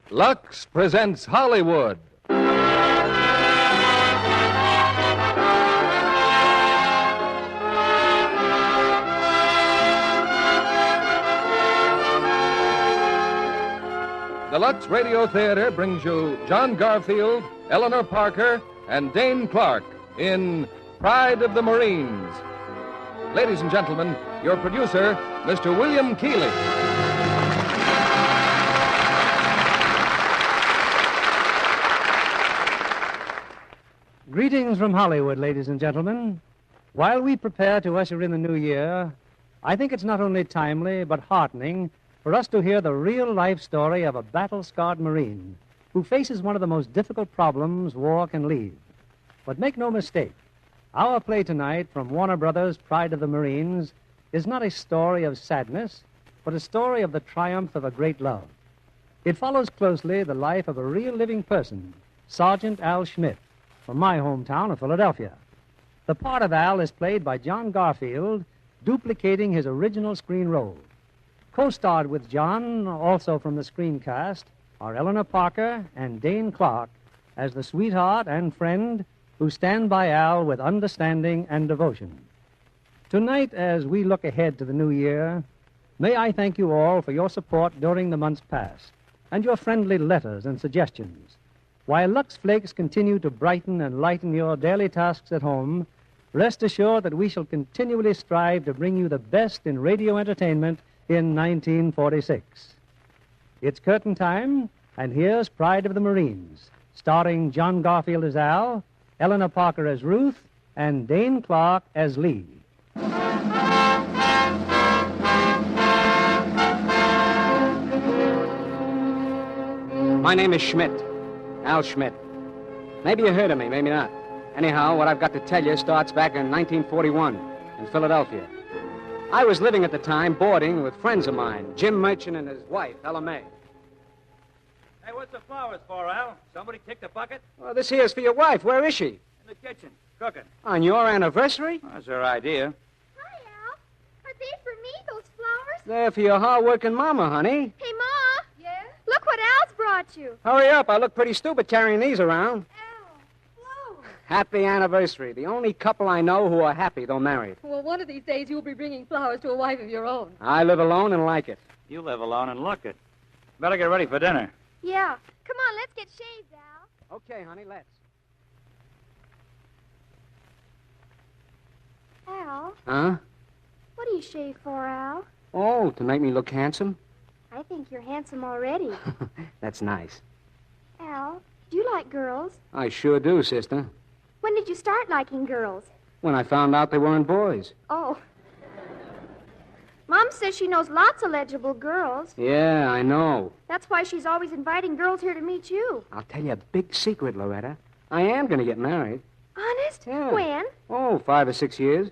Lux presents Hollywood. The Lux Radio Theater brings you John Garfield, Eleanor Parker, and Dane Clark in Pride of the Marines. Ladies and gentlemen, your producer, Mr. William Keighley. Greetings from Hollywood, ladies and gentlemen. While we prepare to usher in the new year, I think it's not only timely but heartening for us to hear the real-life story of a battle-scarred Marine who faces one of the most difficult problems war can leave. But make no mistake, our play tonight from Warner Brothers' Pride of the Marines is not a story of sadness, but a story of the triumph of a great love. It follows closely the life of a real living person, Sergeant Al Schmidt, from my hometown of Philadelphia. The part of Al is played by John Garfield, duplicating his original screen role. Co-starred with John, also from the screencast, are Eleanor Parker and Dane Clark as the sweetheart and friend who stand by Al with understanding and devotion. Tonight, as we look ahead to the new year, may I thank you all for your support during the months past and your friendly letters and suggestions. While Lux Flakes continue to brighten and lighten your daily tasks at home, rest assured that we shall continually strive to bring you the best in radio entertainment in 1946. It's curtain time, and here's Pride of the Marines, starring John Garfield as Al, Eleanor Parker as Ruth, and Dane Clark as Lee. My name is Schmidt, Al Schmidt. Maybe you heard of me, maybe not. Anyhow, what I've got to tell you starts back in 1941 in Philadelphia. I was living at the time boarding with friends of mine, Jim Merchant and his wife, Ella May. Hey, what's the flowers for, Al? Somebody kicked the bucket? Well, this here's for your wife. Where is she? In the kitchen, cooking. On your anniversary? That's her idea. Hi, Al. Are they for me, those flowers? They're for your hard-working mama, honey. Hey, Ma. Yeah? Look what Al's brought you. Hurry up. I look pretty stupid carrying these around. Al, flowers. Happy anniversary. The only couple I know who are happy, though married. Well, one of these days you'll be bringing flowers to a wife of your own. I live alone and like it. You live alone and look it. Better get ready for dinner. Yeah. Come on, let's get shaved, Al. Okay, honey, let's. Al, Huh? what do you shave for, Al? Oh, to make me look handsome? I think you're handsome already. That's nice. Al, do you like girls? I sure do, sister. When did you start liking girls? When I found out they weren't boys. Oh. Mom says she knows lots of legible girls. Yeah, I know. That's why she's always inviting girls here to meet you. I'll tell you a big secret, Loretta. I am going to get married. Honest? Yeah. When? Oh, 5 or 6 years.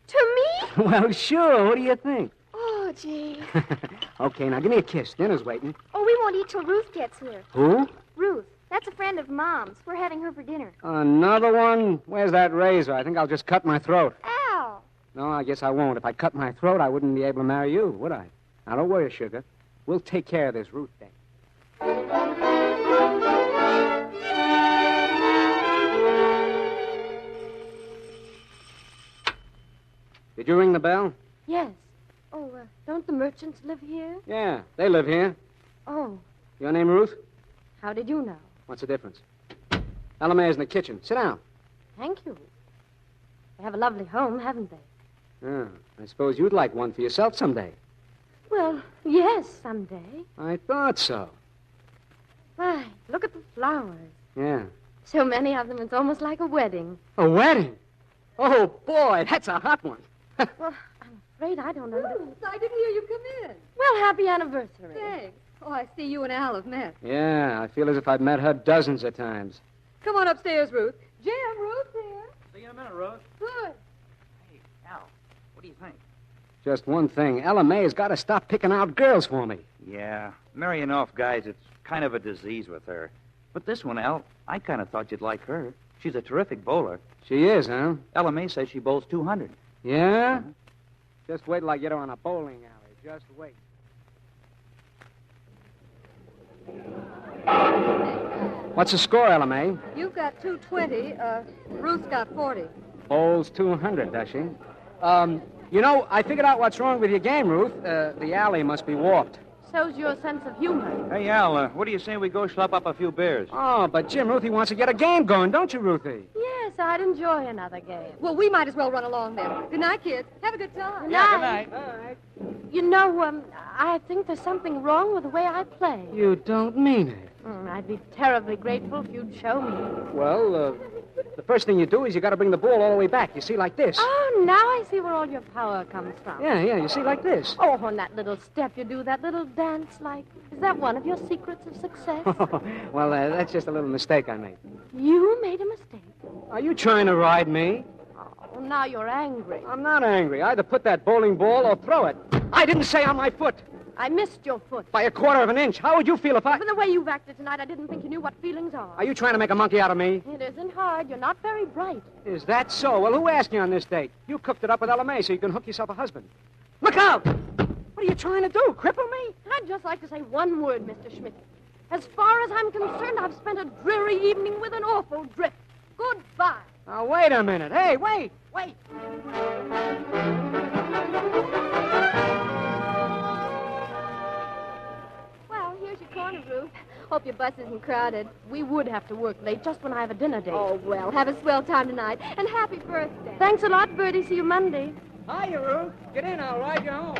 To me? Well, sure. What do you think? Oh, gee. Okay, now give me a kiss. Dinner's waiting. Oh, we won't eat till Ruth gets here. Who? Ruth. That's a friend of Mom's. We're having her for dinner. Another one? Where's that razor? I think I'll just cut my throat. Al. No, I guess I won't. If I cut my throat, I wouldn't be able to marry you, would I? Now, don't worry, sugar. We'll take care of this Ruth thing. Did you ring the bell? Yes. Oh, don't the merchants live here? Yeah, they live here. Oh, Your name Ruth? how did you know? What's the difference? Ella May's in the kitchen. Sit down. Thank you. They have a lovely home, haven't they? Yeah, I suppose you'd like one for yourself someday. Well, yes, someday. I thought so. Why, look at the flowers. Yeah. So many of them, it's almost like a wedding. A wedding? Oh, boy, that's a hot one. Well, I'm afraid I don't understand. I didn't hear you come in. Well, happy anniversary. Thanks. Oh, I see you and Al have met. Yeah, I feel as if I've met her dozens of times. Come on upstairs, Ruth. Jim, Ruth's here. See you in a minute, Rose. Good. Hey, Al, what do you think? Just one thing. Ella May has got to stop picking out girls for me. Yeah, marrying off guys, it's kind of a disease with her. But this one, Al, I kind of thought you'd like her. She's a terrific bowler. She is, huh? Ella May says she bowls 200. Yeah? Mhm. Just wait till I get her on a bowling alley. Just wait. What's the score, LMA? You've got 220. Ruth's got 40. Bowles 200, does she? I figured out what's wrong with your game, Ruth. The alley must be warped. So's your sense of humor. Hey, Al, what do you say we go schlep up a few beers? Oh, but Jim, Ruthie wants to get a game going, don't you, Ruthie? Yes, I'd enjoy another game. Well, we might as well run along then. Good night, kids. Have a good time. Good Yeah, night. good night. You know, I think there's something wrong with the way I play. You don't mean it. I'd be terribly grateful if you'd show me. Well, the first thing you do is you got to bring the ball all the way back. You see, like this. Oh, now I see where all your power comes from. Yeah, you see, like this. Oh, on that little step you do, that little dance like. Is that one of your secrets of success? Well, that's just a little mistake I made. You made a mistake. Are you trying to ride me? Oh, now you're angry. I'm not angry. Either put that bowling ball or throw it. I didn't say on my foot. I missed your foot. By a quarter of an inch. How would you feel if I... But the way you've acted tonight, I didn't think you knew what feelings are. Are you trying to make a monkey out of me? It isn't hard. You're not very bright. Is that so? Well, who asked you on this date? You cooked it up with LMA so you can hook yourself a husband. Look out! What are you trying to do? Cripple me? I'd just like to say one word, Mr. Schmidt. As far as I'm concerned, I've spent a dreary evening with an awful drift. Goodbye. Now, wait a minute. Hey, wait. Well, here's your corner, Ruth. Hope your bus isn't crowded. We would have to work late just when I have a dinner date. Oh, well, have a swell time tonight. And happy birthday. Thanks a lot, Bertie. See you Monday. Hiya, Ruth. Get in. I'll ride you home.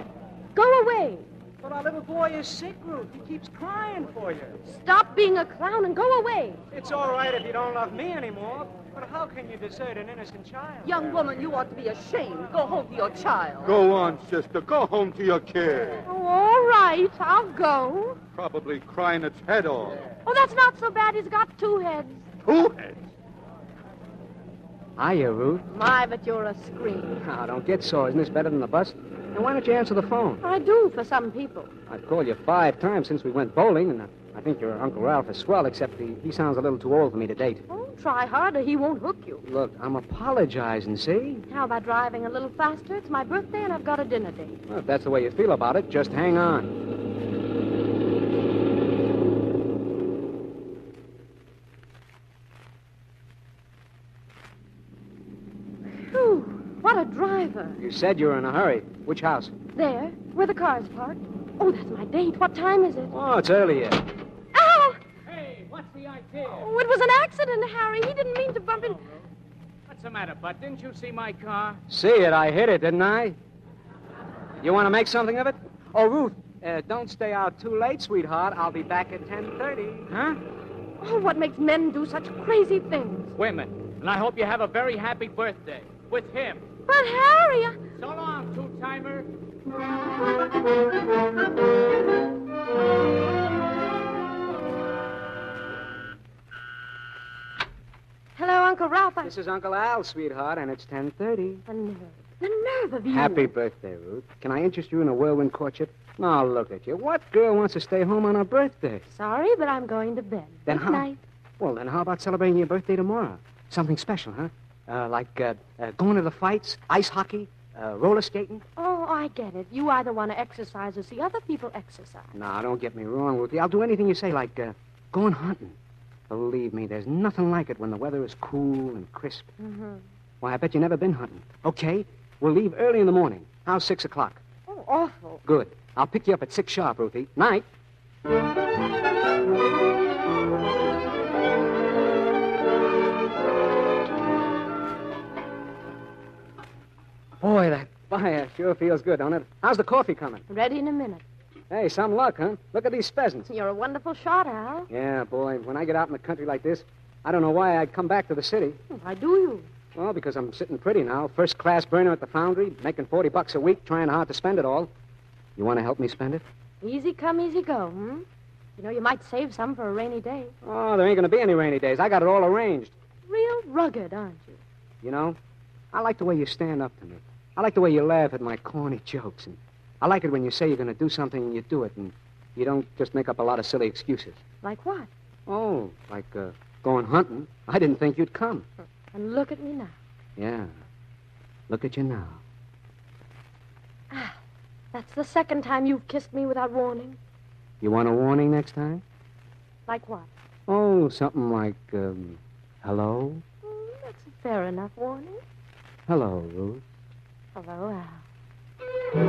Go away. But our little boy is sick, Ruth. He keeps crying for you. Stop being a clown and go away. It's all right if you don't love me anymore. But how can you desert an innocent child? Young woman, you ought to be ashamed. Go home to your child. Go on, sister. Go home to your kid. Oh, all right. I'll go. Probably crying its head off. Oh, that's not so bad. He's got 2 heads. 2 heads. Hiya, Ruth. My, but you're a scream. Now, don't get sore. Isn't this better than the bus? And why don't you answer the phone? I do for some people. I've called you 5 times since we went bowling, and I think your Uncle Ralph is swell, except he sounds a little too old for me to date. Oh, try harder. He won't hook you. Look, I'm apologizing, see? How about driving a little faster? It's my birthday and I've got a dinner date. Well, if that's the way you feel about it, just hang on. Whew, what a driver. You said you were in a hurry. Which house? There, where the car's parked. Oh, that's my date. What time is it? Oh, it's early yet. Ow! Hey, what's the idea? Oh, it was an accident, Harry. He didn't mean to bump in. What's the matter, Bud? Didn't you see my car? See it. I hit it, didn't I? You want to make something of it? Oh, Ruth, don't stay out too late, sweetheart. I'll be back at 10:30. Huh? Oh, what makes men do such crazy things? Women. And I hope you have a very happy birthday. With him. But, Harry, So long, two-timer. Hello, Uncle Ralph. This is Uncle Al, sweetheart, and it's 10:30. The nerve of you. Happy birthday, Ruth. Can I interest you in a whirlwind courtship? Now, look at you. What girl wants to stay home on her birthday? Sorry, but I'm going to bed. Then Good how- night. Well, then how about celebrating your birthday tomorrow? Something special, huh? Like going to the fights, ice hockey, roller skating? Oh, I get it. You either want to exercise or see other people exercise. No, don't get me wrong, Ruthie. I'll do anything you say, like going hunting. Believe me, there's nothing like it when the weather is cool and crisp. Mm-hmm. Why, I bet you never been hunting. Okay, we'll leave early in the morning. How's 6 o'clock? Oh, awful. Good. I'll pick you up at 6 sharp, Ruthie. Night. Boy, that fire sure feels good, don't it? How's the coffee coming? Ready in a minute. Hey, some luck, huh? Look at these pheasants. You're a wonderful shot, Al. Yeah, boy, when I get out in the country like this, I don't know why I'd come back to the city. Why do you? Well, because I'm sitting pretty now. First-class burner at the foundry, making $40 a week, trying hard to spend it all. You want to help me spend it? Easy come, easy go, You know, you might save some for a rainy day. Oh, there ain't going to be any rainy days. I got it all arranged. Real rugged, aren't you? You know, I like the way you stand up to me. I like the way you laugh at my corny jokes. And I like it when you say you're going to do something and you do it, and you don't just make up a lot of silly excuses. Like what? Oh, like going hunting. I didn't think you'd come. And look at me now. Yeah. Look at you now. That's the second time you've kissed me without warning. You want a warning next time? Like what? Oh, something like, hello? That's a fair enough warning. Hello, Ruth. Hello, Al.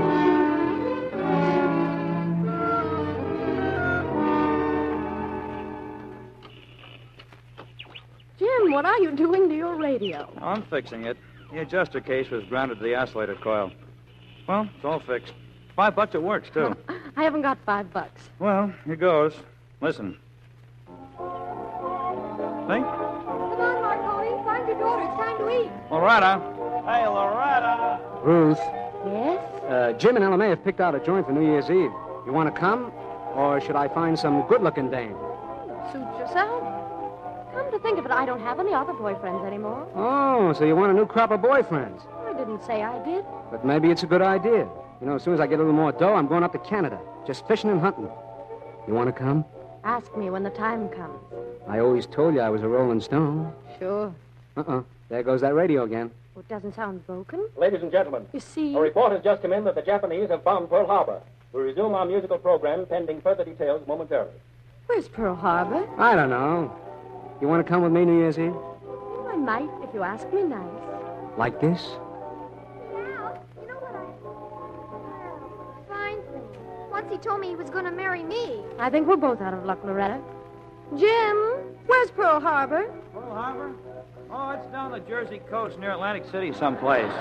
Jim, what are you doing to your radio? Oh, I'm fixing it. The adjuster case was grounded to the oscillator coil. Well, it's all fixed. $5 it works, too. I haven't got $5. Well, here goes. Listen. See? Come on, Marconi. Find your daughter. It's time to eat. Loretta. Hey, Loretta. Ruth, Yes? Jim and Ella May have picked out a joint for New Year's Eve. You want to come? Or should I find some good-looking dame? Suit yourself. Come to think of it, I don't have any other boyfriends anymore. Oh, so you want a new crop of boyfriends. I didn't say I did. But maybe it's a good idea. You know, as soon as I get a little more dough, I'm going up to Canada. Just fishing and hunting. You want to come? Ask me when the time comes. I always told you I was a Rolling Stone. Sure. There goes that radio again. Well, it doesn't sound broken. Ladies and gentlemen, You see... a report has just come in that the Japanese have bombed Pearl Harbor. We resume our musical program pending further details momentarily. Where's Pearl Harbor? I don't know. You want to come with me New Year's Eve? Well, I might if you ask me nice. Like this? Al, you know what Fine thing. Once he told me he was going to marry me. I think we're both out of luck, Loretta. Jim, where's Pearl Harbor? Pearl Harbor? Oh, it's down the Jersey coast near Atlantic City someplace.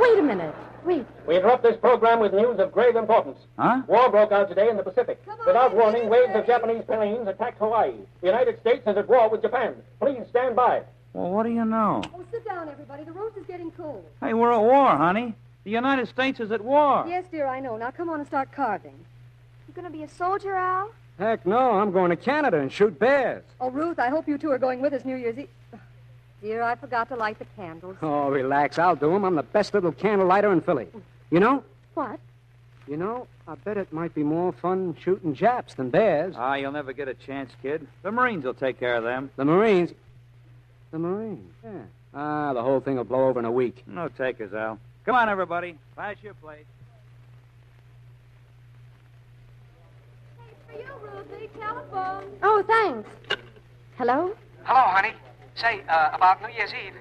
Wait a minute. Wait. We interrupt this program with news of grave importance. Huh? War broke out today in the Pacific. Without warning, waves of Japanese planes attacked Hawaii. The United States is at war with Japan. Please stand by. Well, what do you know? Oh, sit down, everybody. The roast is getting cold. Hey, we're at war, honey. The United States is at war. Yes, dear, I know. Now come on and start carving. You going to be a soldier, Al? Heck no, I'm going to Canada and shoot bears. Oh, Ruth, I hope you two are going with us New Year's Eve. Dear, I forgot to light the candles. Oh, relax. I'll do 'em. I'm the best little candle lighter in Philly. You know? What? You know, I bet it might be more fun shooting Japs than bears. Ah, you'll never get a chance, kid. The Marines will take care of them. The Marines? The Marines, yeah. Ah, the whole thing will blow over in a week. No takers, Al. Come on, everybody. Pass your plate. For you, Ruthie. Telephone. Oh, thanks. Hello? Hello, honey. Say, about New Year's Eve.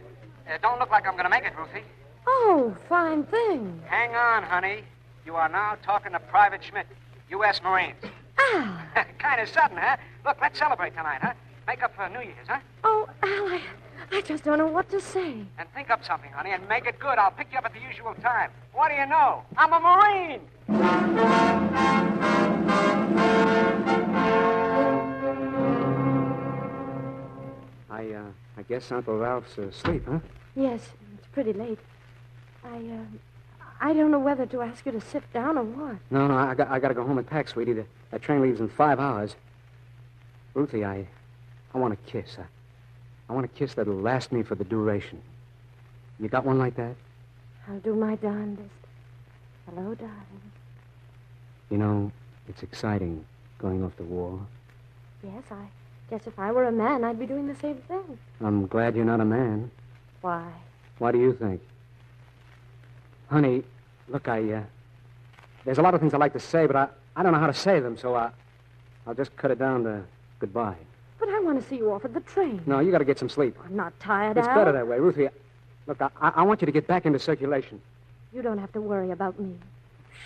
Don't look like I'm going to make it, Ruthie. Oh, fine thing. Hang on, honey. You are now talking to Private Schmidt, U.S. Marines. Al. Kind of sudden, huh? Look, let's celebrate tonight, huh? Make up for New Year's, huh? Oh, Al, I just don't know what to say. And think up something, honey, and make it good. I'll pick you up at the usual time. What do you know? I'm a Marine! I guess Uncle Ralph's asleep, huh? Yes, it's pretty late. I don't know whether to ask you to sit down or what. No, I got to go home and pack, sweetie. That train leaves in 5 hours. Ruthie, I want a kiss. I want a kiss that'll last me for the duration. You got one like that? I'll do my darndest. Hello, darling. You know, it's exciting going off to war. Yes, I guess if I were a man, I'd be doing the same thing. I'm glad you're not a man. Why? What do you think? Honey, look, there's a lot of things I'd like to say, but I don't know how to say them, so I'll just cut it down to goodbye. But I want to see you off at the train. No, you got to get some sleep. I'm not tired, It's Al. better that way. Ruthie, look, I want you to get back into circulation. You don't have to worry about me.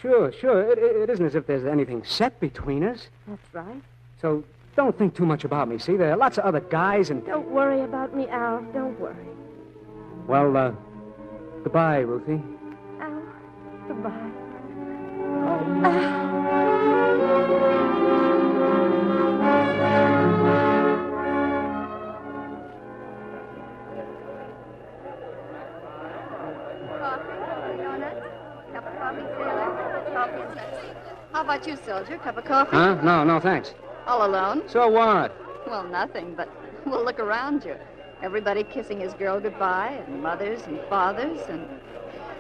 Sure. It isn't as if there's anything set between us. That's right. So don't think too much about me, see? There are lots of other guys and... Don't worry about me, Al. Don't worry. Well, goodbye, Ruthie. Al, goodbye. How about you, soldier? Cup of coffee? Huh? No, thanks. All alone? So what? Well, nothing, but we'll look around you. Everybody kissing his girl goodbye, and mothers and fathers, and...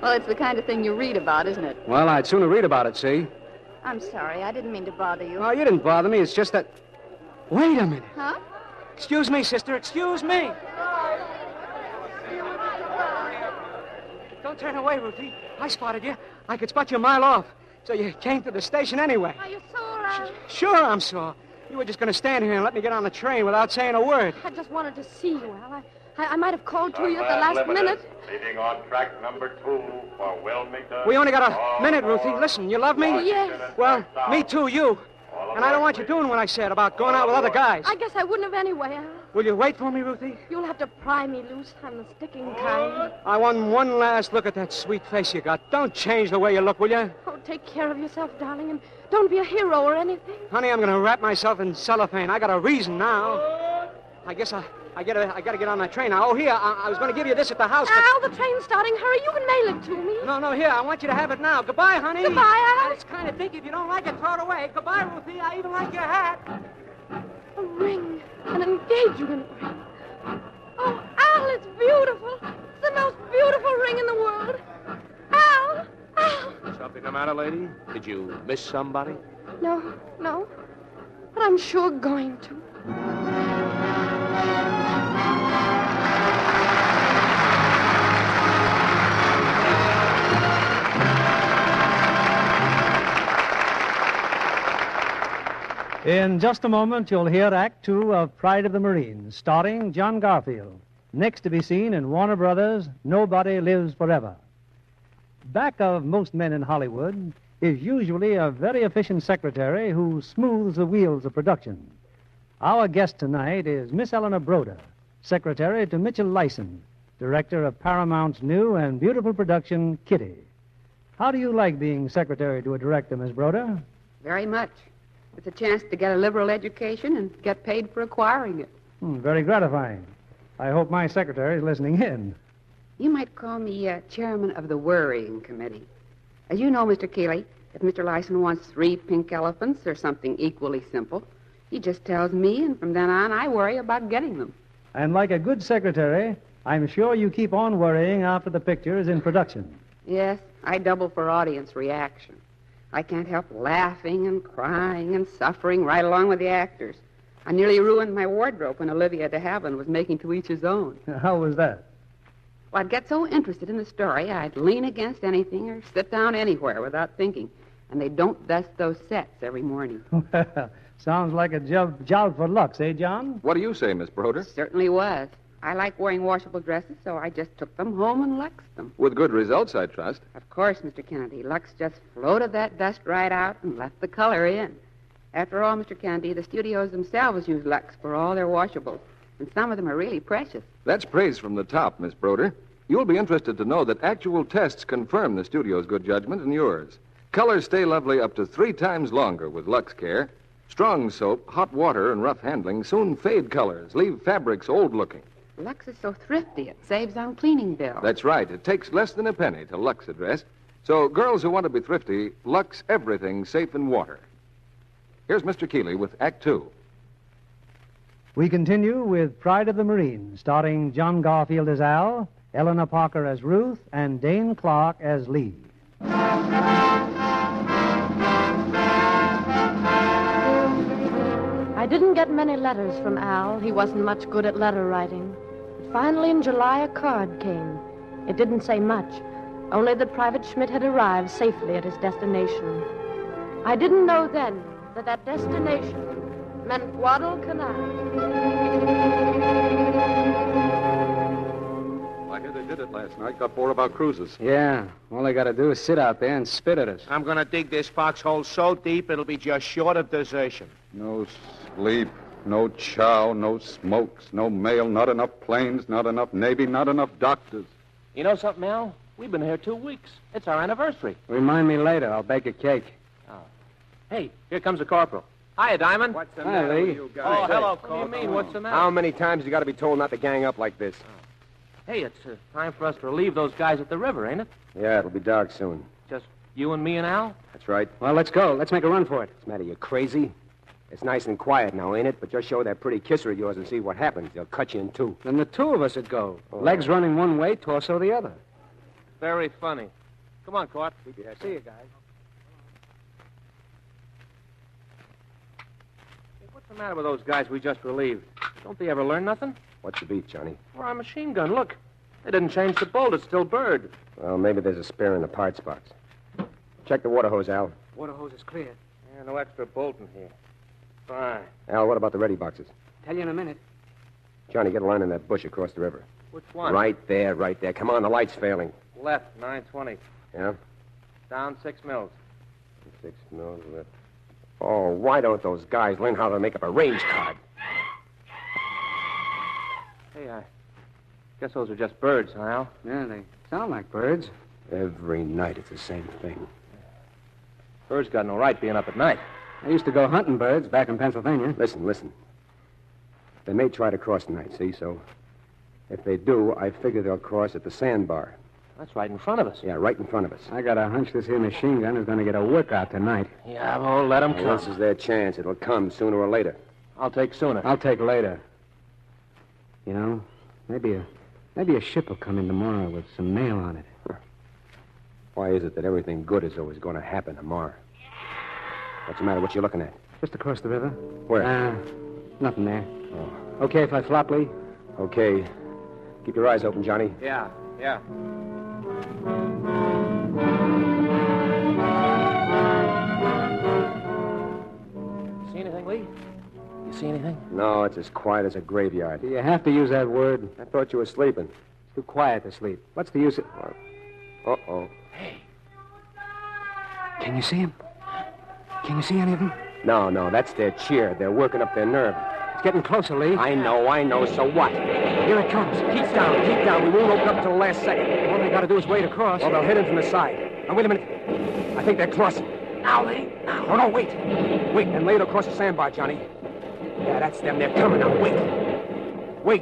Well, it's the kind of thing you read about, isn't it? Well, I'd sooner read about it, see? I'm sorry. I didn't mean to bother you. Oh, you didn't bother me. It's just that... Wait a minute. Huh? Excuse me, sister. Excuse me. Don't turn away, Ruthie. I spotted you. I could spot you a mile off. So you came to the station anyway. Are you sore, Al? Sure, I'm sore. You were just going to stand here and let me get on the train without saying a word. I just wanted to see you, Al. I might have called to you at the last minute. Leading on track number 2 for Wilmington. We only got a minute, Ruthie. Listen, you love me? Yes. Well, me too, you. And I don't want you doing what I said about going out with other guys. I guess I wouldn't have anyway, Al. Will you wait for me, Ruthie? You'll have to pry me loose. I'm the sticking kind. I want one last look at that sweet face you got. Don't change the way you look, will you? Oh, take care of yourself, darling, and don't be a hero or anything. Honey, I'm going to wrap myself in cellophane. I got a reason now. I guess I gotta get on that train now. Oh, here, I was going to give you this at the house, but... Al, the train's starting. Hurry, you can mail it to me. No, here, I want you to have it now. Goodbye, honey. Goodbye, Al. It's kind of dinky. If you don't like it, throw it away. Goodbye, Ruthie. I even like your hat. A ring. An engagement ring. Oh, Al, it's beautiful. It's the most beautiful ring in the world. Al! Al! Something the matter, lady? Did you miss somebody? No. But I'm sure going to. In just a moment, you'll hear Act Two of Pride of the Marines, starring John Garfield. Next to be seen in Warner Brothers' Nobody Lives Forever. Back of most men in Hollywood is usually a very efficient secretary who smooths the wheels of production. Our guest tonight is Miss Eleanor Broder, secretary to Mitchell Lyson, director of Paramount's new and beautiful production, Kitty. How do you like being secretary to a director, Miss Broder? Very much. It's a chance to get a liberal education and get paid for acquiring it. Very gratifying. I hope my secretary is listening in. You might call me chairman of the worrying committee. As you know, Mr. Keeley, if Mr. Lyson wants 3 pink elephants or something equally simple, he just tells me, and from then on, I worry about getting them. And like a good secretary, I'm sure you keep on worrying after the picture is in production. Yes, I double for audience reaction. I can't help laughing and crying and suffering right along with the actors. I nearly ruined my wardrobe when Olivia de Havilland was making To Each His Own. How was that? Well, I'd get so interested in the story, I'd lean against anything or sit down anywhere without thinking. And they don't dust those sets every morning. Well, sounds like a job for Lux, eh, John? What do you say, Miss Broder? Certainly was. I like wearing washable dresses, so I just took them home and Luxed them. With good results, I trust. Of course, Mr. Kennedy. Lux just floated that dust right out and left the color in. After all, Mr. Kennedy, the studios themselves use Lux for all their washables, and some of them are really precious. That's praise from the top, Miss Broder. You'll be interested to know that actual tests confirm the studio's good judgment and yours. Colors stay lovely up to 3 times longer with Lux Care. Strong soap, hot water, and rough handling soon fade colors, leave fabrics old-looking. Lux is so thrifty, it saves on cleaning bills. That's right. It takes less than a penny to Lux a dress. So girls who want to be thrifty, Lux everything safe in water. Here's Mr. Keeley with Act Two. We continue with Pride of the Marines, starring John Garfield as Al, Eleanor Parker as Ruth, and Dane Clark as Lee. I didn't get many letters from Al. He wasn't much good at letter writing. But finally, in July, a card came. It didn't say much, only that Private Schmidt had arrived safely at his destination. I didn't know then that that destination meant Guadalcanal. I hear they did it last night. Got 4 about cruises. Yeah, all they got to do is sit out there and spit at us. I'm going to dig this foxhole so deep it'll be just short of desertion. No sleep, no chow, no smokes, no mail, not enough planes, not enough Navy, not enough doctors. You know something, Al? We've been here 2 weeks. It's our anniversary. Remind me later. I'll bake a cake. Oh. Hey, here comes the corporal. Hiya, Diamond. What's the matter with you guys? Oh, hello, Corporal. What do you mean, what's the matter? How many times you got to be told not to gang up like this? Hey, it's time for us to relieve those guys at the river, ain't it? Yeah, it'll be dark soon. Just you and me and Al? That's right. Well, let's go. Let's make a run for it. What's the matter, you crazy? It's nice and quiet now, ain't it? But just show that pretty kisser of yours and see what happens. They'll cut you in 2. Then the 2 of us would go. Legs running one way, torso the other. Very funny. Come on, Corp. See you, guys. Hey, what's the matter with those guys we just relieved? Don't they ever learn nothing? What's the beat, Johnny? For our machine gun, look. They didn't change the bolt. It's still bird. Well, maybe there's a spare in the parts box. Check the water hose, Al. Water hose is clear. Yeah, no extra bolt in here. Fine. Al, what about the ready boxes? Tell you in a minute. Johnny, get a line in that bush across the river. Which one? Right there, right there. Come on, the light's failing. Left, 920. Yeah? Down 6 mils. 6 mils left. Oh, why don't those guys learn how to make up a range card? Hey, I guess those are just birds, huh, Al? Yeah, they sound like birds. Every night it's the same thing. Birds got no right being up at night. I used to go hunting birds back in Pennsylvania. Listen. They may try to cross tonight, see? So if they do, I figure they'll cross at the sandbar. That's right in front of us. Yeah, right in front of us. I got a hunch this here machine gun is going to get a workout tonight. Yeah, well, let them come. This is their chance. It'll come sooner or later. I'll take sooner. I'll take later. You know, maybe a ship will come in tomorrow with some mail on it. Why is it that everything good is always going to happen tomorrow? What's the matter? What you looking at? Just across the river. Where? Nothing there. Oh. Okay if I flop, Lee? Okay. Keep your eyes open, Johnny. Yeah. See anything, Lee? You see anything? No, it's as quiet as a graveyard. Do you have to use that word? I thought you were sleeping. It's too quiet to sleep. What's the use of... Uh-oh. Hey. Can you see him? Can you see any of them? No, that's their cheer. They're working up their nerve. It's getting closer, Lee. I know. So what? Here it comes. Keep down. We won't open up until the last second. All they got to do is wait across. Well, they'll hit him from the side. Now, wait a minute. I think they're crossing. Now, Lee. Now. No, wait. Wait, and lay it across the sandbar, Johnny. Yeah, that's them. They're coming now. Wait. I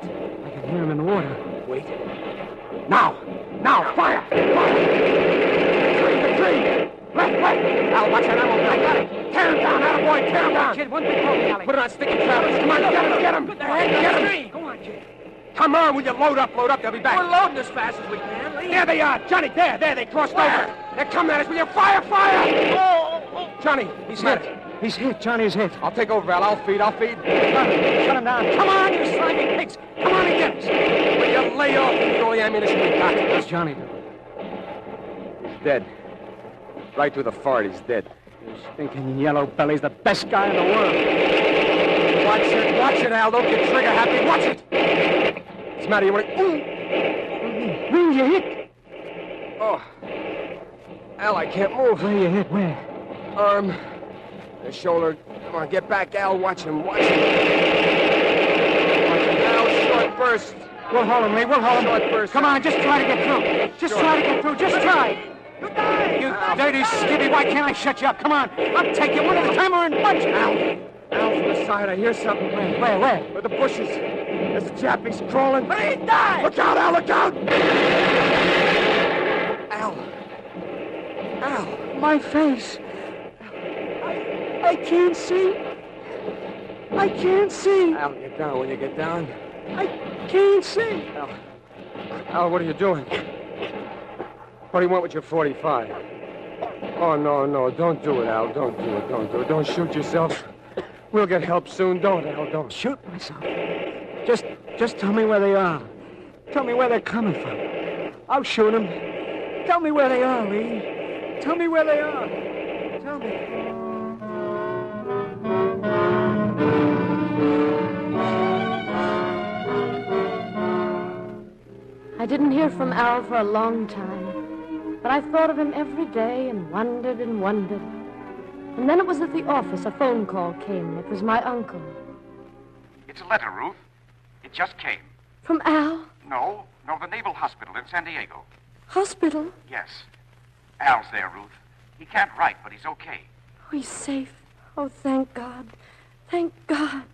can hear them in the water. Wait. Now, fire! Three. Left. Al, watch that ammo. I got it. Tear him down, attaboy. Tear him down. Kid, one big poke, Allie. Put it on sticky travelers. Come on, get him. Get him. Go on, kid. Come on, will you load up? They'll be back. We're loading as fast as we can, Lee. There they are. Johnny, there. They crossed over. They're coming at us. Will you fire? Oh. Johnny, he's hit. He's hit. Johnny's hit. I'll take over, Al. I'll feed. Shut him down. Come on, you slimy pigs. Come on and get us. Will you lay off and all the ammunition we got? What's Johnny doing? He's dead. Right through the fart, he's dead. You stinking yellow belly's the best guy in the world. Watch it, Al. Don't get trigger happy. Watch it. What's the matter? You want to... Where you hit? Oh. Al, I can't move. Where you hit? Where? Arm. The shoulder. Come on, get back, Al. Watch him. Al, short burst. We'll hold him, Lee. We'll hold him. Short burst. Come on, just try to get through. Just try. You dirty skivvy, why can't I shut you up? Come on. I'll take you one at a time or in bunch. Al, from the side, I hear something. Where? Where the bushes. There's a Jap. He's crawling. But he died! Look out, Al, look out! Al. My face. I can't see. Al, get down. Will you get down? I can't see. Al, what are you doing? What do you want with your 45? Oh, no. Don't do it, Al. Don't do it. Don't shoot yourself. We'll get help soon. Don't, Al. Don't. Shoot myself. Just tell me where they are. Tell me where they're coming from. I'll shoot them. Tell me where they are, Lee. Tell me where they are. Tell me. I didn't hear from Al for a long time. But I thought of him every day and wondered. And then it was at the office. A phone call came. It was my uncle. It's a letter, Ruth. It just came. From Al? No, the Naval Hospital in San Diego. Hospital? Yes. Al's there, Ruth. He can't write, but he's okay. Oh, he's safe. Oh, thank God. Thank God.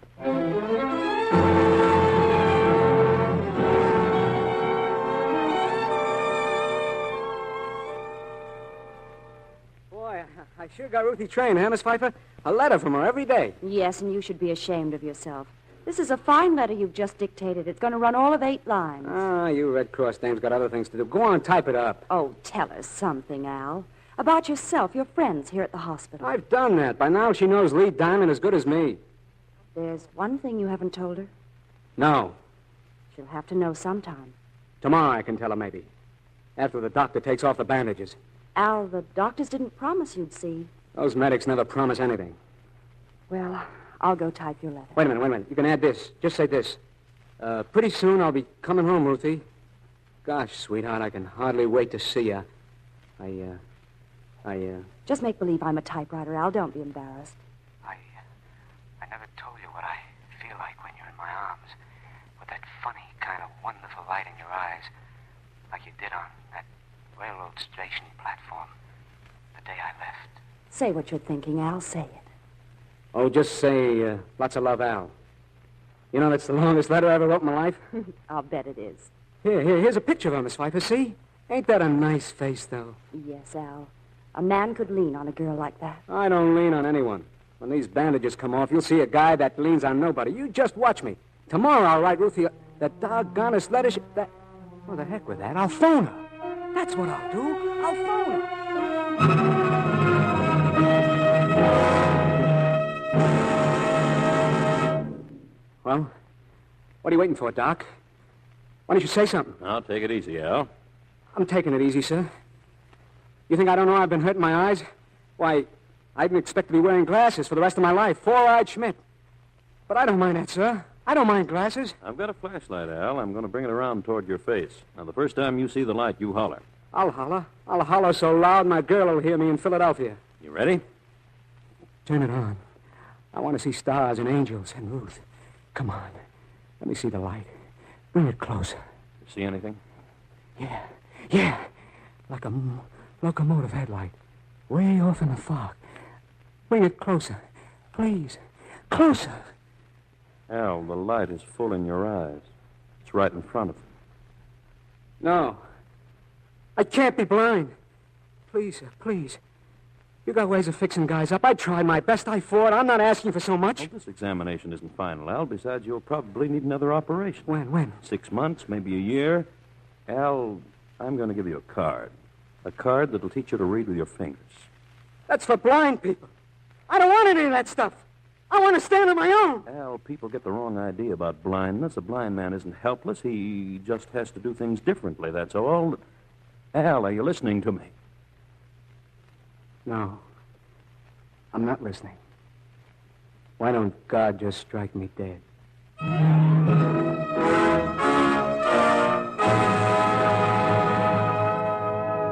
I sure got Ruthie trained, huh, Miss Pfeiffer? A letter from her every day. Yes, and you should be ashamed of yourself. This is a fine letter you've just dictated. It's going to run all of 8 lines. Ah, you Red Cross dames got other things to do. Go on, type it up. Oh, tell her something, Al. About yourself, your friends here at the hospital. I've done that. By now she knows Lee Diamond as good as me. There's one thing you haven't told her. No. She'll have to know sometime. Tomorrow I can tell her, maybe. After the doctor takes off the bandages. Al, the doctors didn't promise you'd see. Those medics never promise anything. Well, I'll go type your letter. Wait a minute. You can add this. Just say this. Pretty soon I'll be coming home, Ruthie. Gosh, sweetheart, I can hardly wait to see you. Just make believe I'm a typewriter, Al. Don't be embarrassed. I never told you what I feel like when you're in my arms. With that funny kind of wonderful light in your eyes. Like you did on that railroad station platform the day I left. Say what you're thinking, Al. Say it. Oh, just say, lots of love, Al. You know, that's the longest letter I ever wrote in my life. I'll bet it is. Here's a picture of her, Miss Pfeiffer. See? Ain't that a nice face, though? Yes, Al. A man could lean on a girl like that. I don't lean on anyone. When these bandages come off, you'll see a guy that leans on nobody. You just watch me. Tomorrow I'll write Ruthie the doggonest letter Oh, the heck with that. I'll phone her. That's what I'll do. I'll phone her. Well, what are you waiting for, Doc? Why don't you say something? Now, take it easy, Al. I'm taking it easy, sir. You think I don't know I've been hurting my eyes? Why, I didn't expect to be wearing glasses for the rest of my life. Four-eyed Schmidt. But I don't mind that, sir. I don't mind glasses. I've got a flashlight, Al. I'm going to bring it around toward your face. Now, the first time you see the light, you holler. I'll holler. I'll holler so loud my girl will hear me in Philadelphia. You ready? Turn it on. I want to see stars and angels and Ruth. Come on. Let me see the light. Bring it closer. You see anything? Yeah. Like a locomotive headlight. Way off in the fog. Bring it closer. Please. Closer. Al, the light is full in your eyes. It's right in front of you. No. I can't be blind. Please, sir, please. You got ways of fixing guys up. I tried my best. I fought. I'm not asking for so much. Well, this examination isn't final, Al. Besides, you'll probably need another operation. When? 6 months, maybe a year. Al, I'm going to give you a card. A card that'll teach you to read with your fingers. That's for blind people. I don't want any of that stuff. I want to stand on my own. Al, people get the wrong idea about blindness. A blind man isn't helpless. He just has to do things differently, that's all. Al, are you listening to me? No. I'm not listening. Why don't God just strike me dead?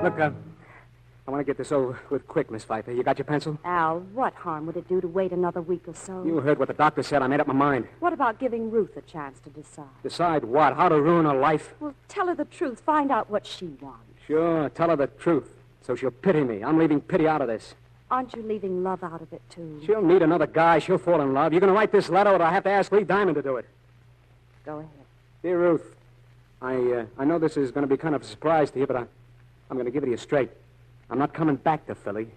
Look, I want to get this over with quick, Miss Pfeiffer. You got your pencil? Al, what harm would it do to wait another week or so? You heard what the doctor said. I made up my mind. What about giving Ruth a chance to decide? Decide what? How to ruin her life? Well, tell her the truth. Find out what she wants. Sure, tell her the truth. So she'll pity me. I'm leaving pity out of this. Aren't you leaving love out of it, too? She'll meet another guy. She'll fall in love. You're going to write this letter, or do I have to ask Lee Diamond to do it? Go ahead. Dear Ruth, I know this is going to be kind of a surprise to you, but I'm going to give it to you straight. I'm not coming back to Philly.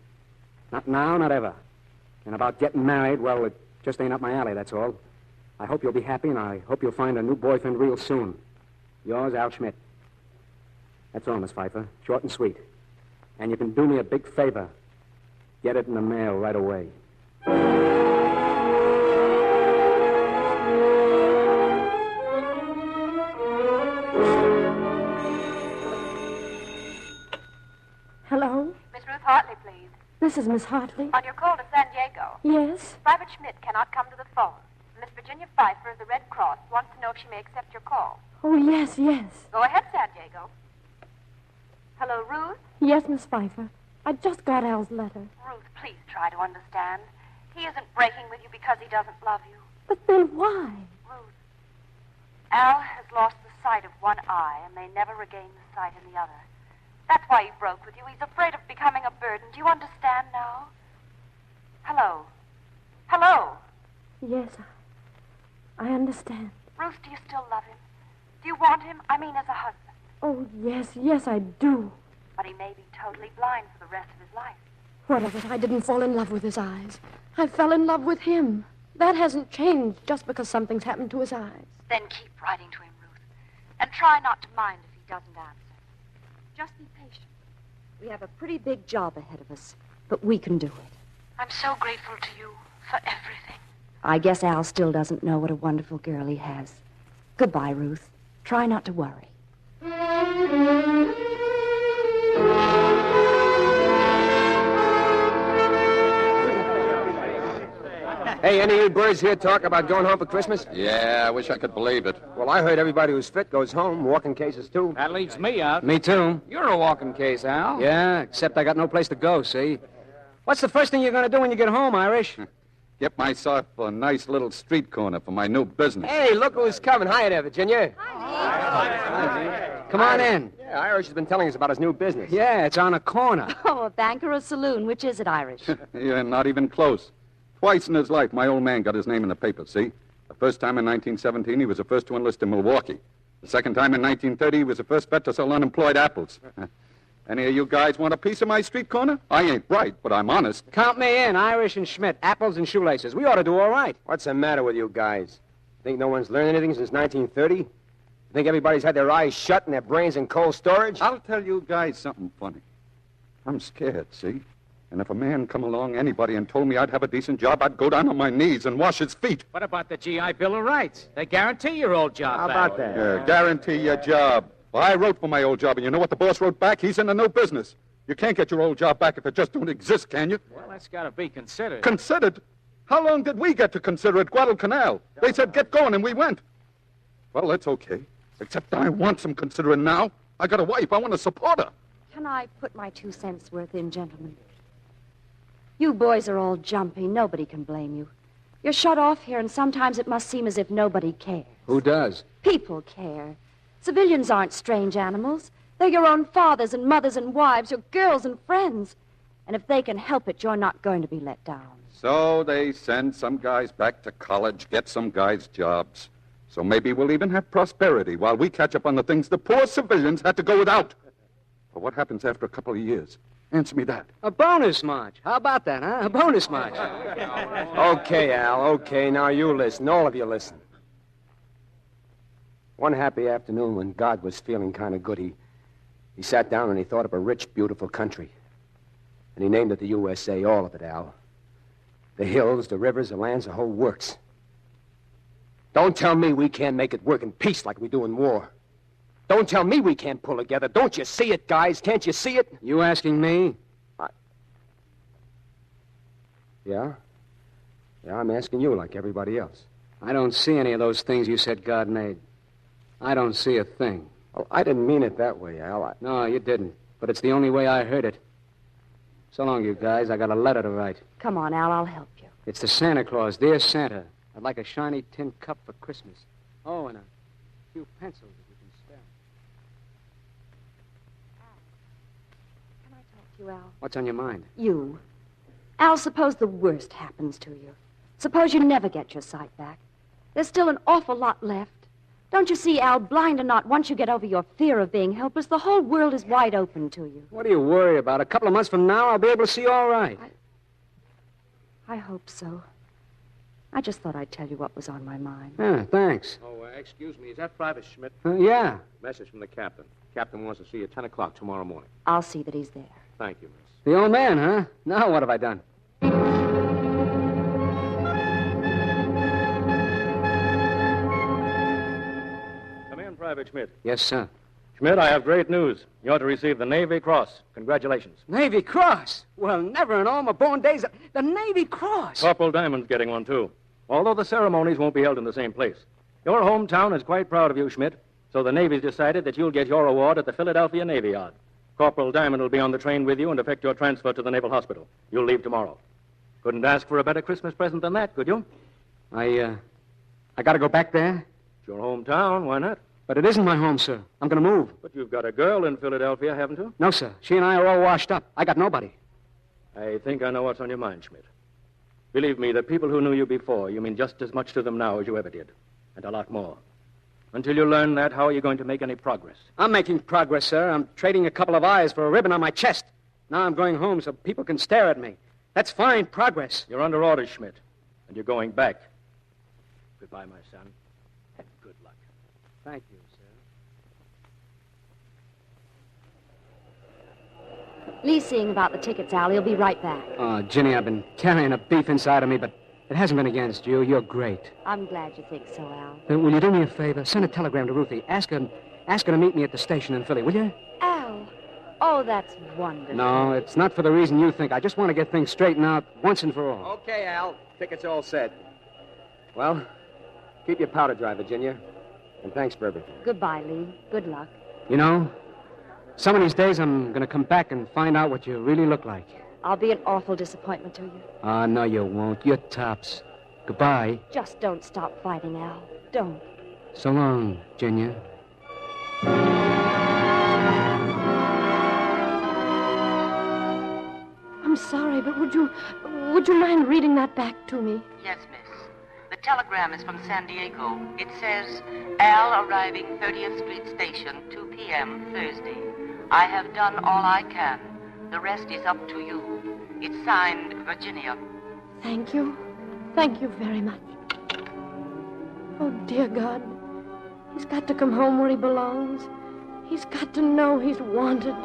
Not now, not ever. And about getting married, well, it just ain't up my alley, that's all. I hope you'll be happy, and I hope you'll find a new boyfriend real soon. Yours, Al Schmidt. That's all, Miss Pfeiffer. Short and sweet. And you can do me a big favor. Get it in the mail right away. Hello? Miss Ruth Hartley, please. This is Miss Hartley. On your call to San Diego. Yes? Private Schmidt cannot come to the phone. Miss Virginia Pfeiffer of the Red Cross wants to know if she may accept your call. Oh, yes. Go ahead, San Diego. Hello, Ruth? Yes, Miss Pfeiffer. I just got Al's letter. Ruth, please try to understand. He isn't breaking with you because he doesn't love you. But then why? Ruth, Al has lost the sight of one eye and may never regain the sight in the other. That's why he broke with you. He's afraid of becoming a burden. Do you understand now? Hello? Yes, I understand. Ruth, do you still love him? Do you want him? I mean, as a husband. Oh, yes, I do. But he may be totally blind for the rest of his life. What of it? I didn't fall in love with his eyes. I fell in love with him. That hasn't changed just because something's happened to his eyes. Then keep writing to him, Ruth. And try not to mind if he doesn't answer. Just be patient. We have a pretty big job ahead of us, but we can do it. I'm so grateful to you for everything. I guess Al still doesn't know what a wonderful girl he has. Goodbye, Ruth. Try not to worry. Hey, any of you birds here talk about going home for Christmas? Yeah, I wish I could believe it. Well, I heard everybody who's fit goes home, walking cases, too. That leaves me out. Me too. You're a walking case, Al. Yeah, except I got no place to go, see? What's the first thing you're going to do when you get home, Irish? Get myself a nice little street corner for my new business. Hey, look who's coming. Hiya there, Virginia. Come on in. Yeah, Irish has been telling us about his new business. Yeah, it's on a corner. Oh, a bank or a saloon. Which is it, Irish? Yeah, not even close. Twice in his life, my old man got his name in the paper, see? The first time in 1917, he was the first to enlist in Milwaukee. The second time in 1930, he was the first vet to sell unemployed apples. Any of you guys want a piece of my street corner? I ain't bright, but I'm honest. Count me in, Irish and Schmidt. Apples and shoelaces. We ought to do all right. What's the matter with you guys? Think no one's learned anything since 1930? Think everybody's had their eyes shut and their brains in cold storage? I'll tell you guys something funny. I'm scared, see? And if a man come along, anybody, and told me I'd have a decent job, I'd go down on my knees and wash his feet. What about the GI Bill of Rights? They guarantee your old job How back. about that? Yeah, guarantee your job. Well, I wrote for my old job, and you know what the boss wrote back? He's in the new business. You can't get your old job back if it just don't exist, can you? Well, that's got to be considered. Considered? How long did we get to consider at Guadalcanal? They said get going, and we went. Well, that's okay. Except I want some considering now. I got a wife. I want to support her. Can I put my 2 cents worth in, gentlemen? You boys are all jumpy. Nobody can blame you. You're shut off here, and sometimes it must seem as if nobody cares. Who does? People care. Civilians aren't strange animals. They're your own fathers and mothers and wives, your girls and friends. And if they can help it, you're not going to be let down. So they send some guys back to college, get some guys jobs. So maybe we'll even have prosperity while we catch up on the things the poor civilians had to go without. But what happens after a couple of years? Answer me that. A bonus march. How about that, huh? A bonus march. Okay, Al, okay. Now you listen. All of you listen. One happy afternoon when God was feeling kind of good, he sat down and he thought of a rich, beautiful country. And he named it the USA, all of it, Al. The hills, the rivers, the lands, the whole works. Don't tell me we can't make it work in peace like we do in war. Don't tell me we can't pull together. Don't you see it, guys? Can't you see it? You asking me? Yeah? Yeah, I'm asking you like everybody else. I don't see any of those things you said God made. I don't see a thing. Well, I didn't mean it that way, Al. No, you didn't. But it's the only way I heard it. So long, you guys. I got a letter to write. Come on, Al, I'll help you. It's to Santa Claus. Dear Santa, I'd like a shiny tin cup for Christmas. Oh, and a few pencils if you can spare. Can I talk to you, Al? What's on your mind? You. Al, suppose the worst happens to you. Suppose you never get your sight back. There's still an awful lot left. Don't you see, Al, blind or not, once you get over your fear of being helpless, the whole world is wide open to you. What do you worry about? A couple of months from now, I'll be able to see all right. I hope so. I just thought I'd tell you what was on my mind. Yeah, thanks. Oh, excuse me. Is that Private Schmidt? Yeah. Message from the captain. Captain wants to see you at 10 o'clock tomorrow morning. I'll see that he's there. Thank you, miss. The old man, huh? Now what have I done? Come in, Private Schmidt. Yes, sir. Schmidt, I have great news. You're to receive the Navy Cross. Congratulations. Navy Cross? Well, never in all my born days. The Navy Cross. Corporal Diamond's getting one, too. Although the ceremonies won't be held in the same place. Your hometown is quite proud of you, Schmidt. So the Navy's decided that you'll get your award at the Philadelphia Navy Yard. Corporal Diamond will be on the train with you and effect your transfer to the Naval Hospital. You'll leave tomorrow. Couldn't ask for a better Christmas present than that, could you? I gotta go back there? It's your hometown. Why not? But it isn't my home, sir. I'm gonna move. But you've got a girl in Philadelphia, haven't you? No, sir. She and I are all washed up. I got nobody. I think I know what's on your mind, Schmidt. Believe me, the people who knew you before, you mean just as much to them now as you ever did. And a lot more. Until you learn that, how are you going to make any progress? I'm making progress, sir. I'm trading a couple of eyes for a ribbon on my chest. Now I'm going home so people can stare at me. That's fine progress. You're under orders, Schmidt. And you're going back. Goodbye, my son. And good luck. Thank you, sir. Lee's seeing about the tickets, Al. He'll be right back. Oh, Ginny, I've been carrying a beef inside of me, but it hasn't been against you. You're great. I'm glad you think so, Al. Will you do me a favor? Send a telegram to Ruthie. Ask her to meet me at the station in Philly, will you? Al. Oh, that's wonderful. No, it's not for the reason you think. I just want to get things straightened out once and for all. Okay, Al. Ticket's all set. Well, keep your powder dry, Virginia. And thanks for everything. Goodbye, Lee. Good luck. You know, some of these days I'm going to come back and find out what you really look like. I'll be an awful disappointment to you. No, you won't. You're tops. Goodbye. Just don't stop fighting, Al. Don't. So long, Virginia. I'm sorry, but would you mind reading that back to me? Yes, miss. The telegram is from San Diego. It says, Al arriving 30th Street Station, 2 p.m. Thursday. I have done all I can. The rest is up to you. It's signed, Virginia. Thank you. Thank you very much. Oh, dear God. He's got to come home where he belongs. He's got to know he's wanted.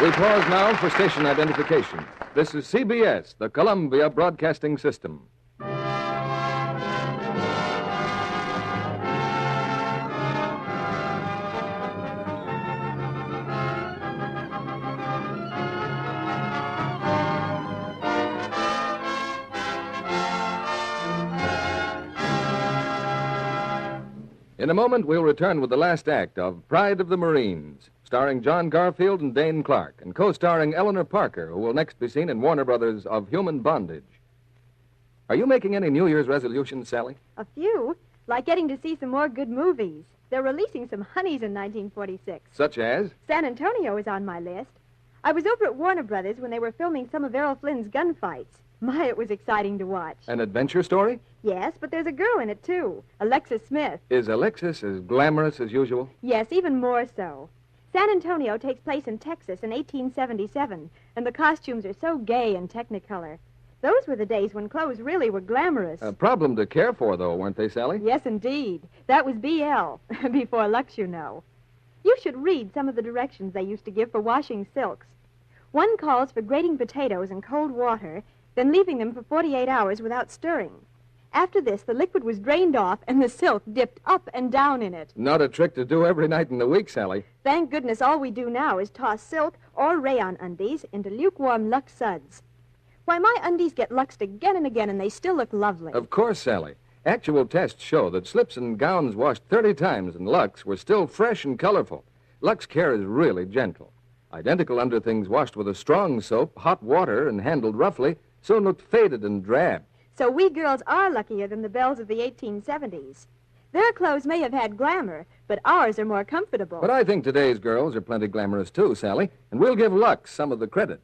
We pause now for station identification. This is CBS, the Columbia Broadcasting System. In a moment, we'll return with the last act of Pride of the Marines, starring John Garfield and Dane Clark, and co-starring Eleanor Parker, who will next be seen in Warner Brothers' Of Human Bondage. Are you making any New Year's resolutions, Sally? A few, like getting to see some more good movies. They're releasing some honeys in 1946. Such as? San Antonio is on my list. I was over at Warner Brothers when they were filming some of Errol Flynn's gunfights. My, it was exciting to watch. An adventure story? Yes, but there's a girl in it, too. Alexis Smith. Is Alexis as glamorous as usual? Yes, even more so. San Antonio takes place in Texas in 1877, and the costumes are so gay and technicolor. Those were the days when clothes really were glamorous. A problem to care for, though, weren't they, Sally? Yes, indeed. That was BL, before Lux, you know. You should read some of the directions they used to give for washing silks. One calls for grating potatoes in cold water, then leaving them for 48 hours without stirring. After this, the liquid was drained off and the silk dipped up and down in it. Not a trick to do every night in the week, Sally. Thank goodness all we do now is toss silk or rayon undies into lukewarm Lux suds. Why, my undies get luxed again and again, and they still look lovely. Of course, Sally. Actual tests show that slips and gowns washed 30 times in Lux were still fresh and colorful. Lux care is really gentle. Identical underthings washed with a strong soap, hot water, and handled roughly soon looked faded and drab. So we girls are luckier than the belles of the 1870s. Their clothes may have had glamour, but ours are more comfortable. But I think today's girls are plenty glamorous, too, Sally, and we'll give Lux some of the credit.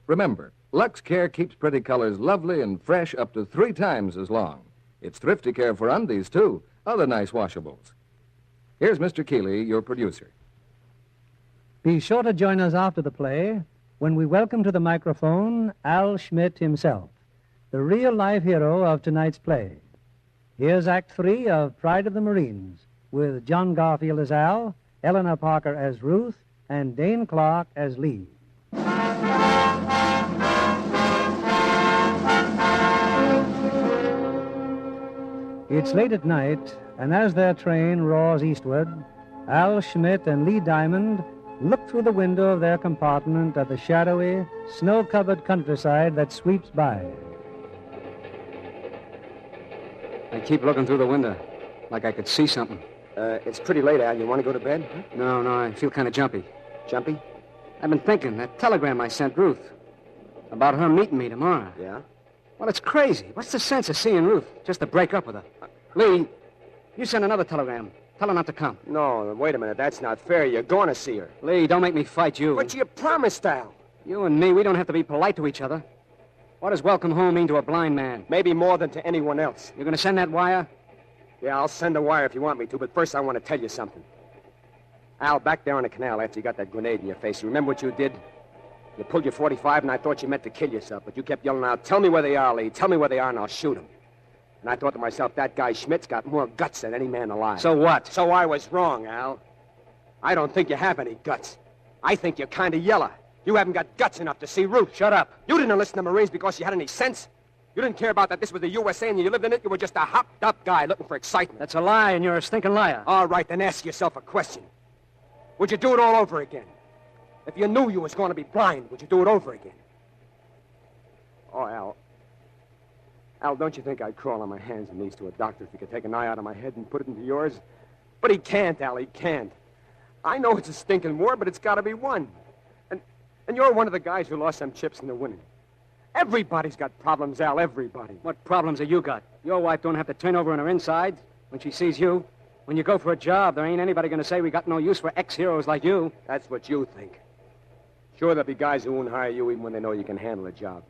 Remember, Lux Care keeps pretty colors lovely and fresh up to 3 times as long. It's thrifty care for undies, too, other nice washables. Here's Mr. Keeley, your producer. Be sure to join us after the play when we welcome to the microphone Al Schmidt himself, the real-life hero of tonight's play. Here's Act 3 of Pride of the Marines, with John Garfield as Al, Eleanor Parker as Ruth, and Dane Clark as Lee. It's late at night, and as their train roars eastward, Al Schmidt and Lee Diamond look through the window of their compartment at the shadowy, snow-covered countryside that sweeps by. I keep looking through the window, like I could see something. It's pretty late, Al. You want to go to bed? Huh? No, I feel kind of jumpy. Jumpy? I've been thinking, that telegram I sent Ruth, about her meeting me tomorrow. Yeah? Well, it's crazy. What's the sense of seeing Ruth just to break up with her? Lee, you send another telegram. Tell her not to come. No, wait a minute. That's not fair. You're going to see her. Lee, don't make me fight you. But you promised, Al. You and me, we don't have to be polite to each other. What does welcome home mean to a blind man? Maybe more than to anyone else. You're going to send that wire? Yeah, I'll send a wire if you want me to, but first I want to tell you something. Al, back there on the canal after you got that grenade in your face, you remember what you did? You pulled your .45 and I thought you meant to kill yourself, but you kept yelling out, "Tell me where they are, Lee. Tell me where they are and I'll shoot them." And I thought to myself, that guy Schmidt's got more guts than any man alive. So what? So I was wrong, Al. I don't think you have any guts. I think you're kind of yellow. You haven't got guts enough to see Ruth. Shut up. You didn't enlist in the Marines because you had any sense. You didn't care about that this was the USA and you lived in it. You were just a hopped-up guy looking for excitement. That's a lie, and you're a stinking liar. All right, then ask yourself a question. Would you do it all over again? If you knew you was going to be blind, would you do it over again? Oh, Al. Al, don't you think I'd crawl on my hands and knees to a doctor if he could take an eye out of my head and put it into yours? But he can't, Al, he can't. I know it's a stinking war, but it's got to be won. And you're one of the guys who lost some chips in the winning. Everybody's got problems, Al, everybody. What problems have you got? Your wife don't have to turn over on her insides when she sees you. When you go for a job, there ain't anybody going to say we got no use for ex-heroes like you. That's what you think. Sure, there'll be guys who won't hire you even when they know you can handle a job.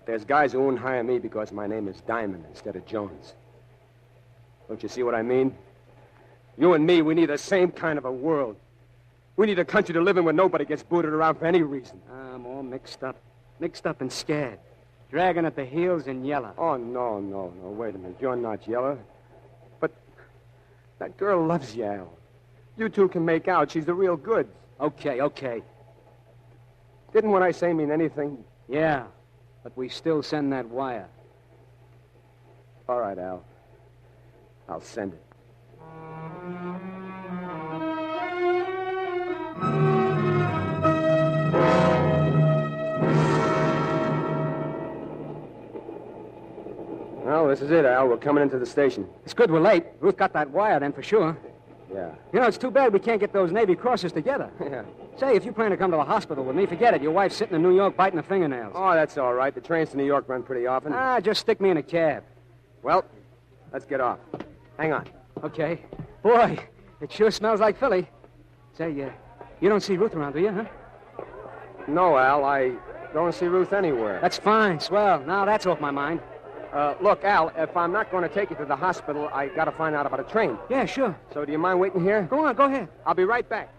There's guys who won't hire me because my name is Diamond instead of Jones. Don't you see what I mean? You and me, we need the same kind of a world. We need a country to live in where nobody gets booted around for any reason. I'm all mixed up and scared. Dragging at the heels and yellow. Oh, no. Wait a minute. You're not yellow. But that girl loves you, Al. You two can make out. She's the real goods. Okay. Didn't what I say mean anything? Yeah, but we still send that wire. All right, Al. I'll send it. Well, this is it, Al. We're coming into the station. It's good we're late. Ruth got that wire then for sure. Yeah. You know, it's too bad we can't get those Navy crosses together. Yeah. Say, if you plan to come to the hospital with me, forget it. Your wife's sitting in New York biting her fingernails. Oh, that's all right. The trains to New York run pretty often. Just stick me in a cab. Well, let's get off. Hang on. Okay. Boy, it sure smells like Philly. Say, you don't see Ruth around, do you, huh? No, Al. I don't see Ruth anywhere. That's fine. Swell. Now that's off my mind. Look, Al, if I'm not going to take you to the hospital, I got to find out about a train. Yeah, sure. So do you mind waiting here? Go on, go ahead. I'll be right back.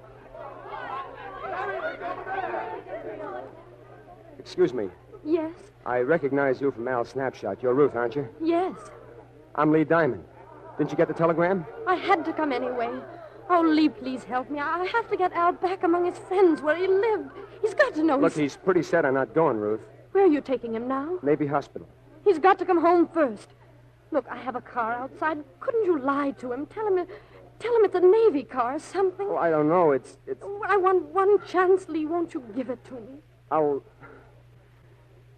Excuse me. Yes? I recognize you from Al's snapshot. You're Ruth, aren't you? Yes. I'm Lee Diamond. Didn't you get the telegram? I had to come anyway. Oh, Lee, please help me. I have to get Al back among his friends where he lived. He's got to know. Look, he's pretty set on not going, Ruth. Where are you taking him now? Navy Hospital. He's got to come home first. Look, I have a car outside. Couldn't you lie to him? Tell him it's a Navy car or something. Oh, I don't know. It's... I want one chance, Lee. Won't you give it to me? Well,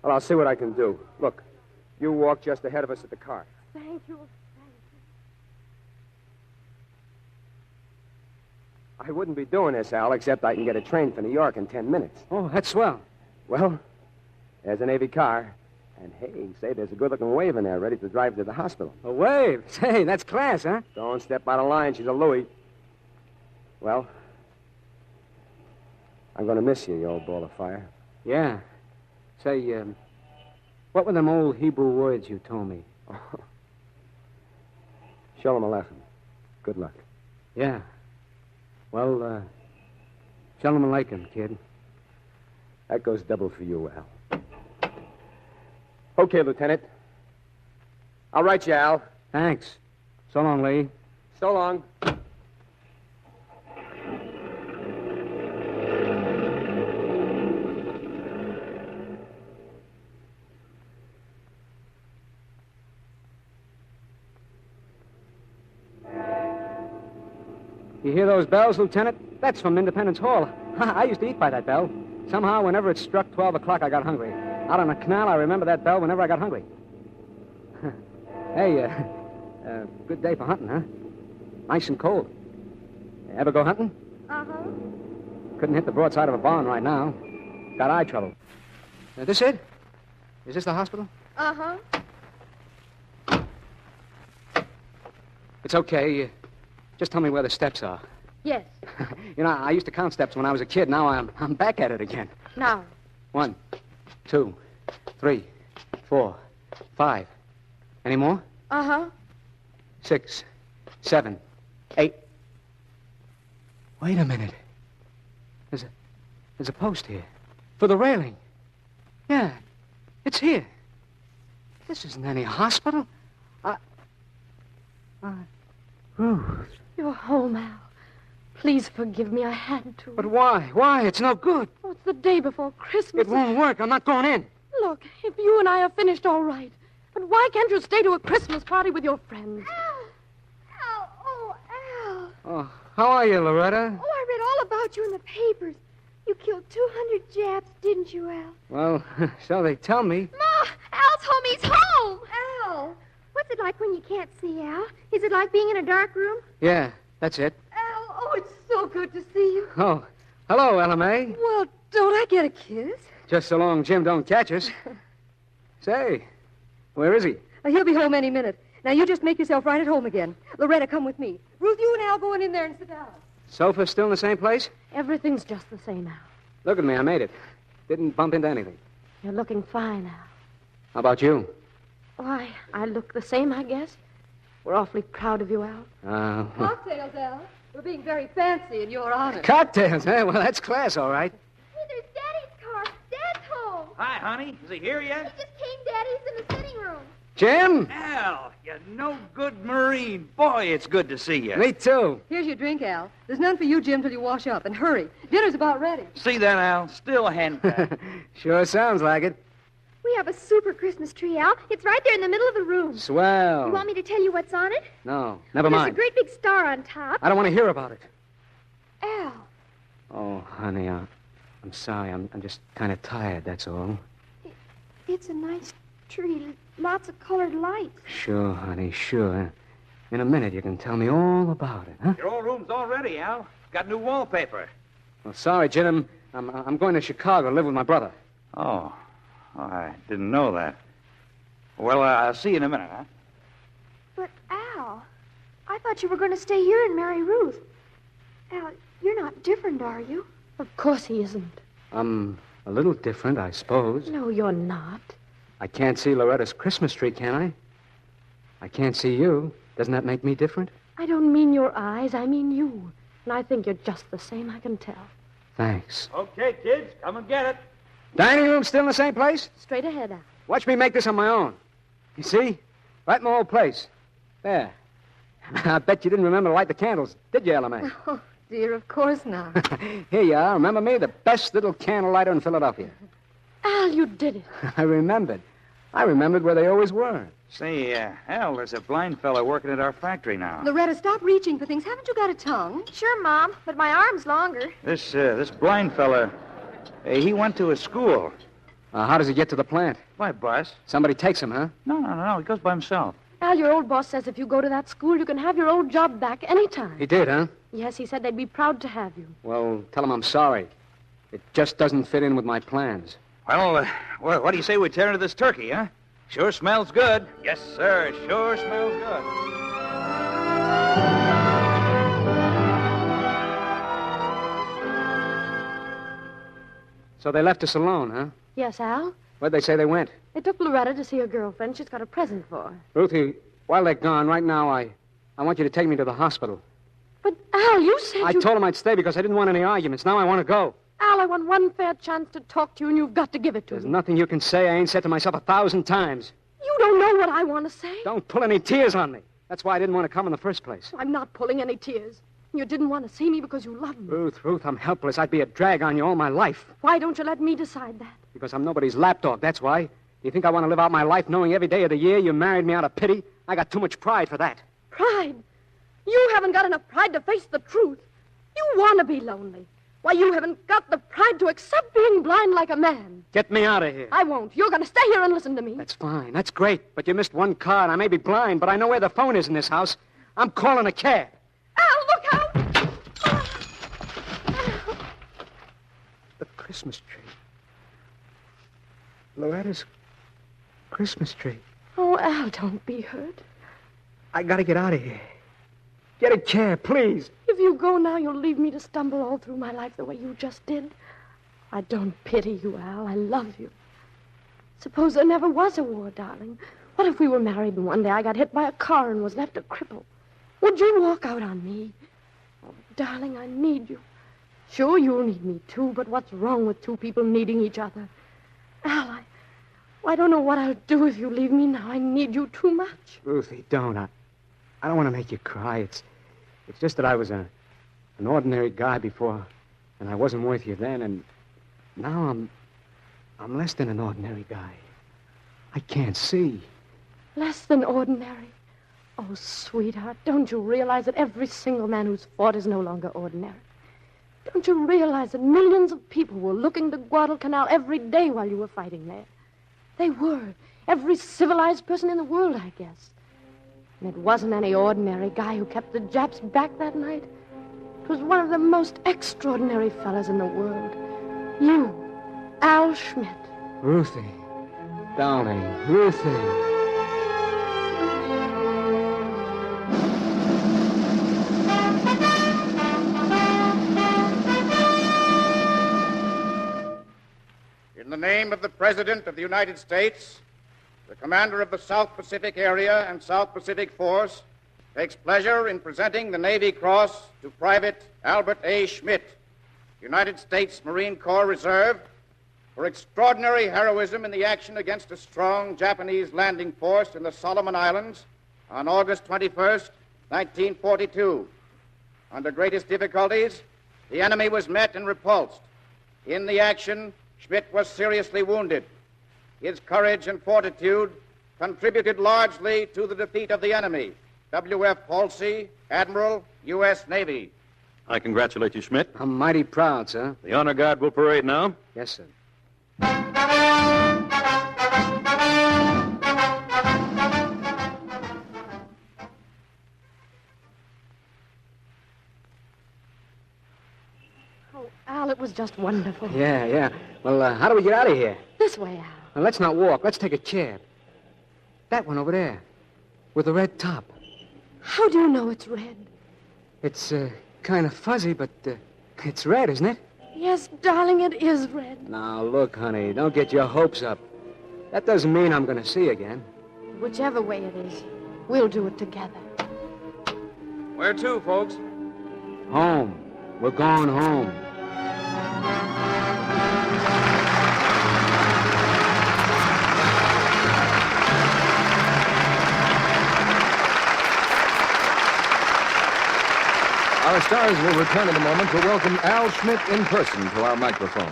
I'll see what I can do. Look, you walk just ahead of us at the car. Thank you. I wouldn't be doing this, Al, except I can get a train for New York in 10 minutes. Oh, that's swell. Well, there's a Navy car. And, hey, say, there's a good-looking wave in there ready to drive to the hospital. A wave? Say, that's class, huh? Don't step out of line. She's a Louie. Well, I'm going to miss you, you old ball of fire. Yeah. Say, what were them old Hebrew words you told me? Shalom Aleichem. Good luck. Yeah. Well, Shalom Aleichem, kid. That goes double for you, Al. Okay, Lieutenant. I'll write you, Al. Thanks. So long, Lee. So long. You hear those bells, Lieutenant? That's from Independence Hall. I used to eat by that bell. Somehow, whenever it struck 12 o'clock, I got hungry. Out on the canal, I remember that bell whenever I got hungry. Hey, good day for hunting, huh? Nice and cold. You ever go hunting? Uh-huh. Couldn't hit the broadside of a barn right now. Got eye trouble. This it? Is this the hospital? Uh-huh. It's okay. Just tell me where the steps are. Yes. You know, I used to count steps when I was a kid. Now I'm back at it again. Now. 1, 2, 3, 4, 5. Any more? Uh-huh. 6, 7, 8. Wait a minute. There's a post here. For the railing. Yeah, it's here. This isn't any hospital. Ruth. You're home, Al. Please forgive me. I had to. But why? Why? It's no good. Oh, it's the day before Christmas. It won't work. I'm not going in. look, if you and I are finished, all right. But why can't you stay to a Christmas party with your friends? Al! Oh, Al! Oh, how are you, Loretta? Oh, I read all about you in the papers. You killed 200 Japs, didn't you, Al? Well, so they tell me. Ma! Al's home. He's home! Al! What's it like when you can't see, Al? Is it like being in a dark room? Yeah, that's it. Al, oh, it's so good to see you. Oh, hello, LMA. Well, don't I get a kiss? Just so long Jim don't catch us. Say, where is he? He'll be home any minute. Now, you just make yourself right at home again. Loretta, come with me. Ruth, you and Al go in there and sit down. Sofa still in the same place? Everything's just the same, Al. Look at me, I made it. Didn't bump into anything. You're looking fine, Al. How about you? Why, I look the same, I guess. We're awfully proud of you, Al. Cocktails, Al. We're being very fancy in your honor. Cocktails, eh? Well, that's class, all right. Hey, there's Daddy's car. Dad's home. Hi, honey. Is he here yet? He just came, Daddy's in the sitting room. Jim? Al, you no-good Marine. Boy, it's good to see you. Me too. Here's your drink, Al. There's none for you, Jim, till you wash up. And hurry. Dinner's about ready. See that, Al? Still hand-packed. Sure sounds like it. We have a super Christmas tree, Al. It's right there in the middle of the room. Swell. You want me to tell you what's on it? No, never There's mind. a great big star on top. I don't want to hear about it. Al. Oh, honey, I'm sorry. I'm just kind of tired, that's all. It's a nice tree. Lots of colored lights. Sure, honey, sure. In a minute, you can tell me all about it, huh? Your old room's all ready, Al. Got new wallpaper. Well, sorry, Jim. I'm going to Chicago to live with my brother. Oh, I didn't know that. Well, I'll see you in a minute, huh? But, Al, I thought you were going to stay here and marry Ruth. Al, you're not different, are you? Of course he isn't. I'm a little different, I suppose. No, you're not. I can't see Loretta's Christmas tree, can I? I can't see you. Doesn't that make me different? I don't mean your eyes, I mean you. And I think you're just the same, I can tell. Thanks. Okay, kids, come and get it. Dining room still in the same place? Straight ahead, Al. Watch me make this on my own. You see? Right in my old place. There. I bet you didn't remember to light the candles, did you, LMA? Oh, dear, of course not. Here you are. Remember me? The best little candle lighter in Philadelphia. Al, you did it. I remembered. I remembered where they always were. Say, Al, there's a blind fella working at our factory now. Loretta, stop reaching for things. Haven't you got a tongue? Sure, Mom, but my arm's longer. This blind fella, he went to a school. How does he get to the plant? By bus. Somebody takes him, huh? No. He goes by himself. Al, your old boss says if you go to that school, you can have your old job back anytime. He did, huh? Yes, he said they'd be proud to have you. Well, tell him I'm sorry. It just doesn't fit in with my plans. Well, what do you say we tear into this turkey, huh? Sure smells good. Yes, sir. Sure smells good. So they left us alone, huh? Yes, Al. Where'd they say they went? They took Loretta to see her girlfriend. She's got a present for her. Ruthie, while they're gone, right now, I want you to take me to the hospital. But, Al, you said I told them I'd stay because I didn't want any arguments. Now I want to go. Al, I want one fair chance to talk to you, and you've got to give it to There's me. nothing you can say I ain't said to myself 1,000 times. You don't know what I want to say. Don't pull any tears on me. That's why I didn't want to come in the first place. I'm not pulling any tears. You didn't want to see me because you love me. Ruth, I'm helpless. I'd be a drag on you all my life. Why don't you let me decide that? Because I'm nobody's lapdog, that's why. Do you think I want to live out my life knowing every day of the year you married me out of pity? I got too much pride for that. Pride? You haven't got enough pride to face the truth. You want to be lonely. Why, you haven't got the pride to accept being blind like a man. Get me out of here. I won't. You're going to stay here and listen to me. That's fine. That's great. But you missed one car, and I may be blind, but I know where the phone is in this house. I'm calling a cab. Al, look out! The Christmas tree. Loretta's Christmas tree. Oh, Al, don't be hurt. I gotta get out of here. Get a cab, please. If you go now, you'll leave me to stumble all through my life the way you just did. I don't pity you, Al. I love you. Suppose there never was a war, darling. What if we were married and one day I got hit by a car and was left a cripple? Would you walk out on me? Oh, darling, I need you. Sure, you'll need me, too, but what's wrong with two people needing each other? Al, I don't know what I'll do if you leave me now. I need you too much. Ruthie, don't. I don't want to make you cry. It's just that I was an ordinary guy before, and I wasn't with you then, and now I'm less than an ordinary guy. I can't see. Less than ordinary. Oh, sweetheart, don't you realize that every single man who's fought is no longer ordinary? Don't you realize that millions of people were looking to Guadalcanal every day while you were fighting there? They were. Every civilized person in the world, I guess. And it wasn't any ordinary guy who kept the Japs back that night. It was one of the most extraordinary fellas in the world. You, Al Schmidt. Ruthie. Darling, Ruthie. In the name of the President of the United States, the Commander of the South Pacific Area and South Pacific Force takes pleasure in presenting the Navy Cross to Private Albert A. Schmidt, United States Marine Corps Reserve, for extraordinary heroism in the action against a strong Japanese landing force in the Solomon Islands on August 21st, 1942. Under greatest difficulties, the enemy was met and repulsed. In the action, Schmidt was seriously wounded. His courage and fortitude contributed largely to the defeat of the enemy. W.F. Halsey, Admiral, U.S. Navy. I congratulate you, Schmidt. I'm mighty proud, sir. The honor guard will parade now. Yes, sir. Oh, Al, it was just wonderful. Yeah. Well, how do we get out of here? This way, Al. Now, let's not walk. Let's take a cab. That one over there, with the red top. How do you know it's red? It's kind of fuzzy, but it's red, isn't it? Yes, darling, it is red. Now, look, honey, don't get your hopes up. That doesn't mean I'm going to see again. Whichever way it is, we'll do it together. Where to, folks? Home. We're going home. Our stars will return in a moment to welcome Al Schmidt in person to our microphone.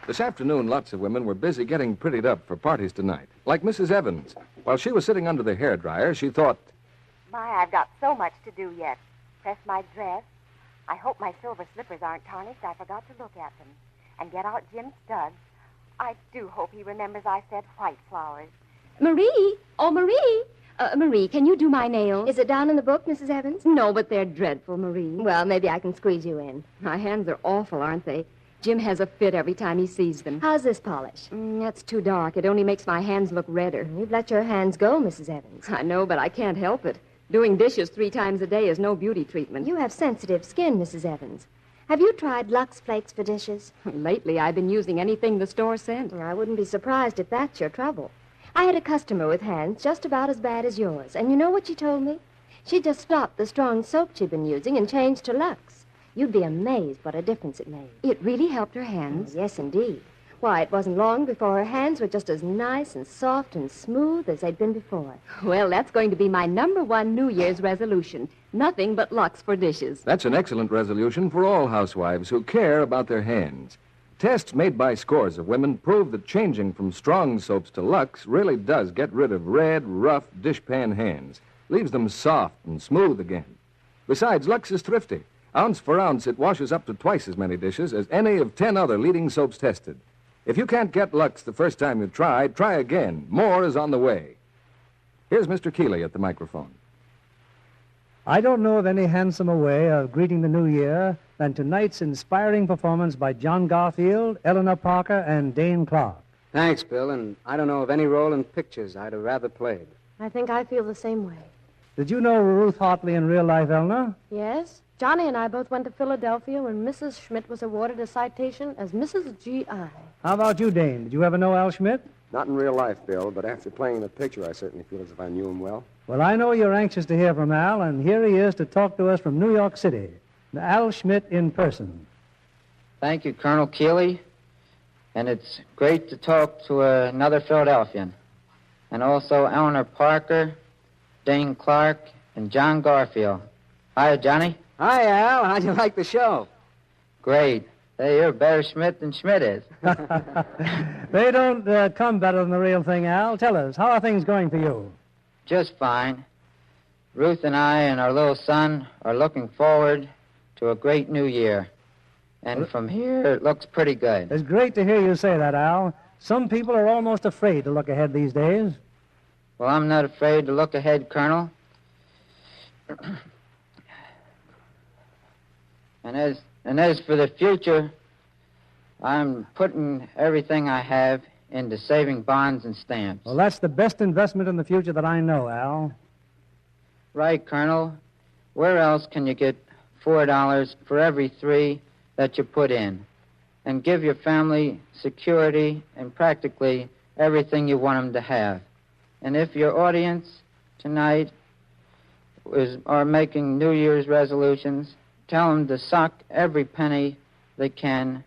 This afternoon, lots of women were busy getting prettied up for parties tonight. Like Mrs. Evans. While she was sitting under the hairdryer, she thought, My, I've got so much to do yet. Press my dress. I hope my silver slippers aren't tarnished. I forgot to look at them. And get out Jim's studs. I do hope he remembers I said white flowers. Marie! Oh, Marie! Marie, can you do my nails? Is it down in the book, Mrs. Evans? No, but they're dreadful, Marie. Well, maybe I can squeeze you in. My hands are awful, aren't they? Jim has a fit every time he sees them. How's this polish? That's too dark. It only makes my hands look redder. You've let your hands go, Mrs. Evans. I know, but I can't help it. Doing dishes 3 times a day is no beauty treatment. You have sensitive skin, Mrs. Evans. Have you tried Lux Flakes for dishes? Lately, I've been using anything the store sent. I wouldn't be surprised if that's your trouble. I had a customer with hands just about as bad as yours. And you know what she told me? She just stopped the strong soap she'd been using and changed to Lux. You'd be amazed what a difference it made. It really helped her hands? Oh, yes, indeed. Why, it wasn't long before her hands were just as nice and soft and smooth as they'd been before. Well, that's going to be my #1 New Year's resolution. Nothing but Lux for dishes. That's an excellent resolution for all housewives who care about their hands. Tests made by scores of women prove that changing from strong soaps to Lux really does get rid of red, rough dishpan hands, leaves them soft and smooth again. Besides, Lux is thrifty. Ounce for ounce, it washes up to twice as many dishes as any of 10 other leading soaps tested. If you can't get Lux the first time you try again. More is on the way. Here's Mr. Keeley at the microphone. I don't know of any handsomer way of greeting the new year than tonight's inspiring performance by John Garfield, Eleanor Parker, and Dane Clark. Thanks, Bill, and I don't know of any role in pictures I'd have rather played. I think I feel the same way. Did you know Ruth Hartley in real life, Eleanor? Yes. Johnny and I both went to Philadelphia when Mrs. Schmidt was awarded a citation as Mrs. G.I. How about you, Dane? Did you ever know Al Schmidt? Not in real life, Bill, but after playing in the picture, I certainly feel as if I knew him well. Well, I know you're anxious to hear from Al, and here he is to talk to us from New York City. Al Schmidt in person. Thank you, Colonel Keeley. And it's great to talk to another Philadelphian. And also Eleanor Parker, Dane Clark, and John Garfield. Hi, Johnny. Hi, Al. How'd you like the show? Great. Hey, you're better Schmidt than Schmidt is. They don't come better than the real thing, Al. Tell us, how are things going for you? Just fine. Ruth and I and our little son are looking forward to a great new year. And from here, it looks pretty good. It's great to hear you say that, Al. Some people are almost afraid to look ahead these days. Well, I'm not afraid to look ahead, Colonel. And as for the future, I'm putting everything I have into saving bonds and stamps. Well, that's the best investment in the future that I know, Al. Right, Colonel. Where else can you get $4 for every 3 that you put in and give your family security and practically everything you want them to have? And if your audience tonight are making New Year's resolutions, tell them to suck every penny they can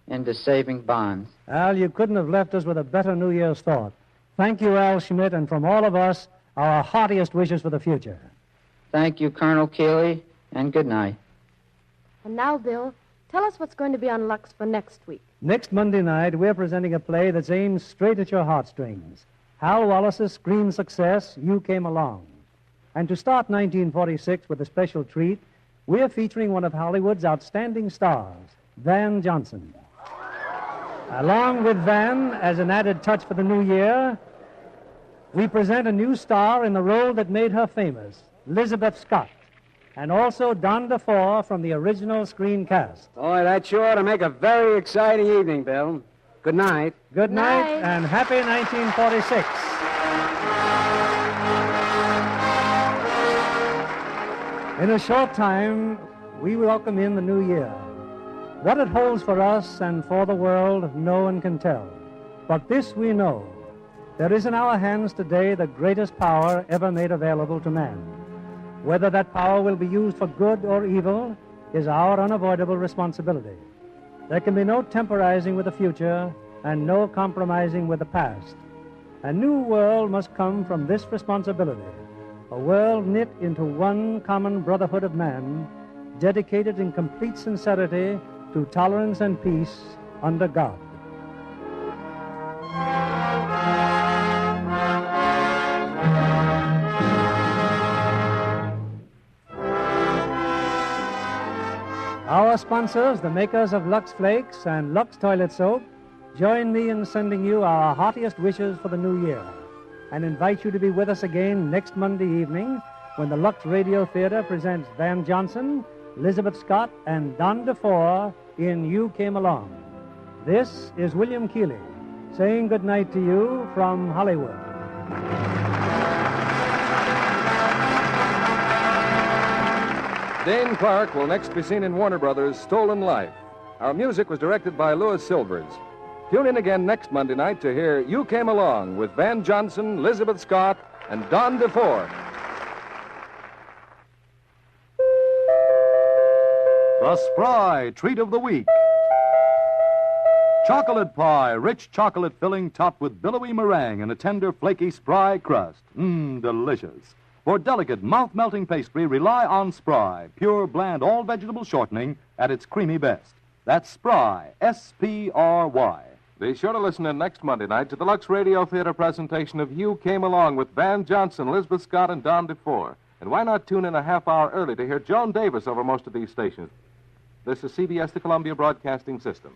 into saving bonds. Al, you couldn't have left us with a better New Year's thought. Thank you, Al Schmidt, and from all of us, our heartiest wishes for the future. Thank you, Colonel Keeley, and good night. And now, Bill, tell us what's going to be on Lux for next week. Next Monday night, we're presenting a play that's aimed straight at your heartstrings. Hal Wallace's screen success, You Came Along. And to start 1946 with a special treat, we're featuring one of Hollywood's outstanding stars, Van Johnson. Along with Van, as an added touch for the new year, we present a new star in the role that made her famous, Elizabeth Scott, and also Don DeFore from the original screen cast. Boy, that sure ought to make a very exciting evening, Bill. Good night. Good night, and happy 1946. In a short time, we welcome in the new year. What it holds for us and for the world, no one can tell. But this we know. There is in our hands today the greatest power ever made available to man. Whether that power will be used for good or evil is our unavoidable responsibility. There can be no temporizing with the future and no compromising with the past. A new world must come from this responsibility, a world knit into one common brotherhood of man, dedicated in complete sincerity to tolerance and peace under God. Our sponsors, the makers of Lux Flakes and Lux Toilet Soap, join me in sending you our heartiest wishes for the new year and invite you to be with us again next Monday evening when the Lux Radio Theater presents Van Johnson, Elizabeth Scott, and Don DeFore in You Came Along. This is William Keeley saying good night to you from Hollywood. Dane Clark will next be seen in Warner Brothers' Stolen Life. Our music was directed by Louis Silvers. Tune in again next Monday night to hear You Came Along with Van Johnson, Elizabeth Scott, and Don DeFore. The Spry Treat of the Week. Chocolate pie, rich chocolate filling topped with billowy meringue and a tender, flaky Spry crust. Delicious. For delicate, mouth-melting pastry, rely on Spry, pure, bland, all-vegetable shortening at its creamy best. That's Spry, S-P-R-Y. Be sure to listen in next Monday night to the Lux Radio Theater presentation of You Came Along with Van Johnson, Elizabeth Scott, and Don DeFore. And why not tune in a half hour early to hear Joan Davis over most of these stations? This is CBS, the Columbia Broadcasting System.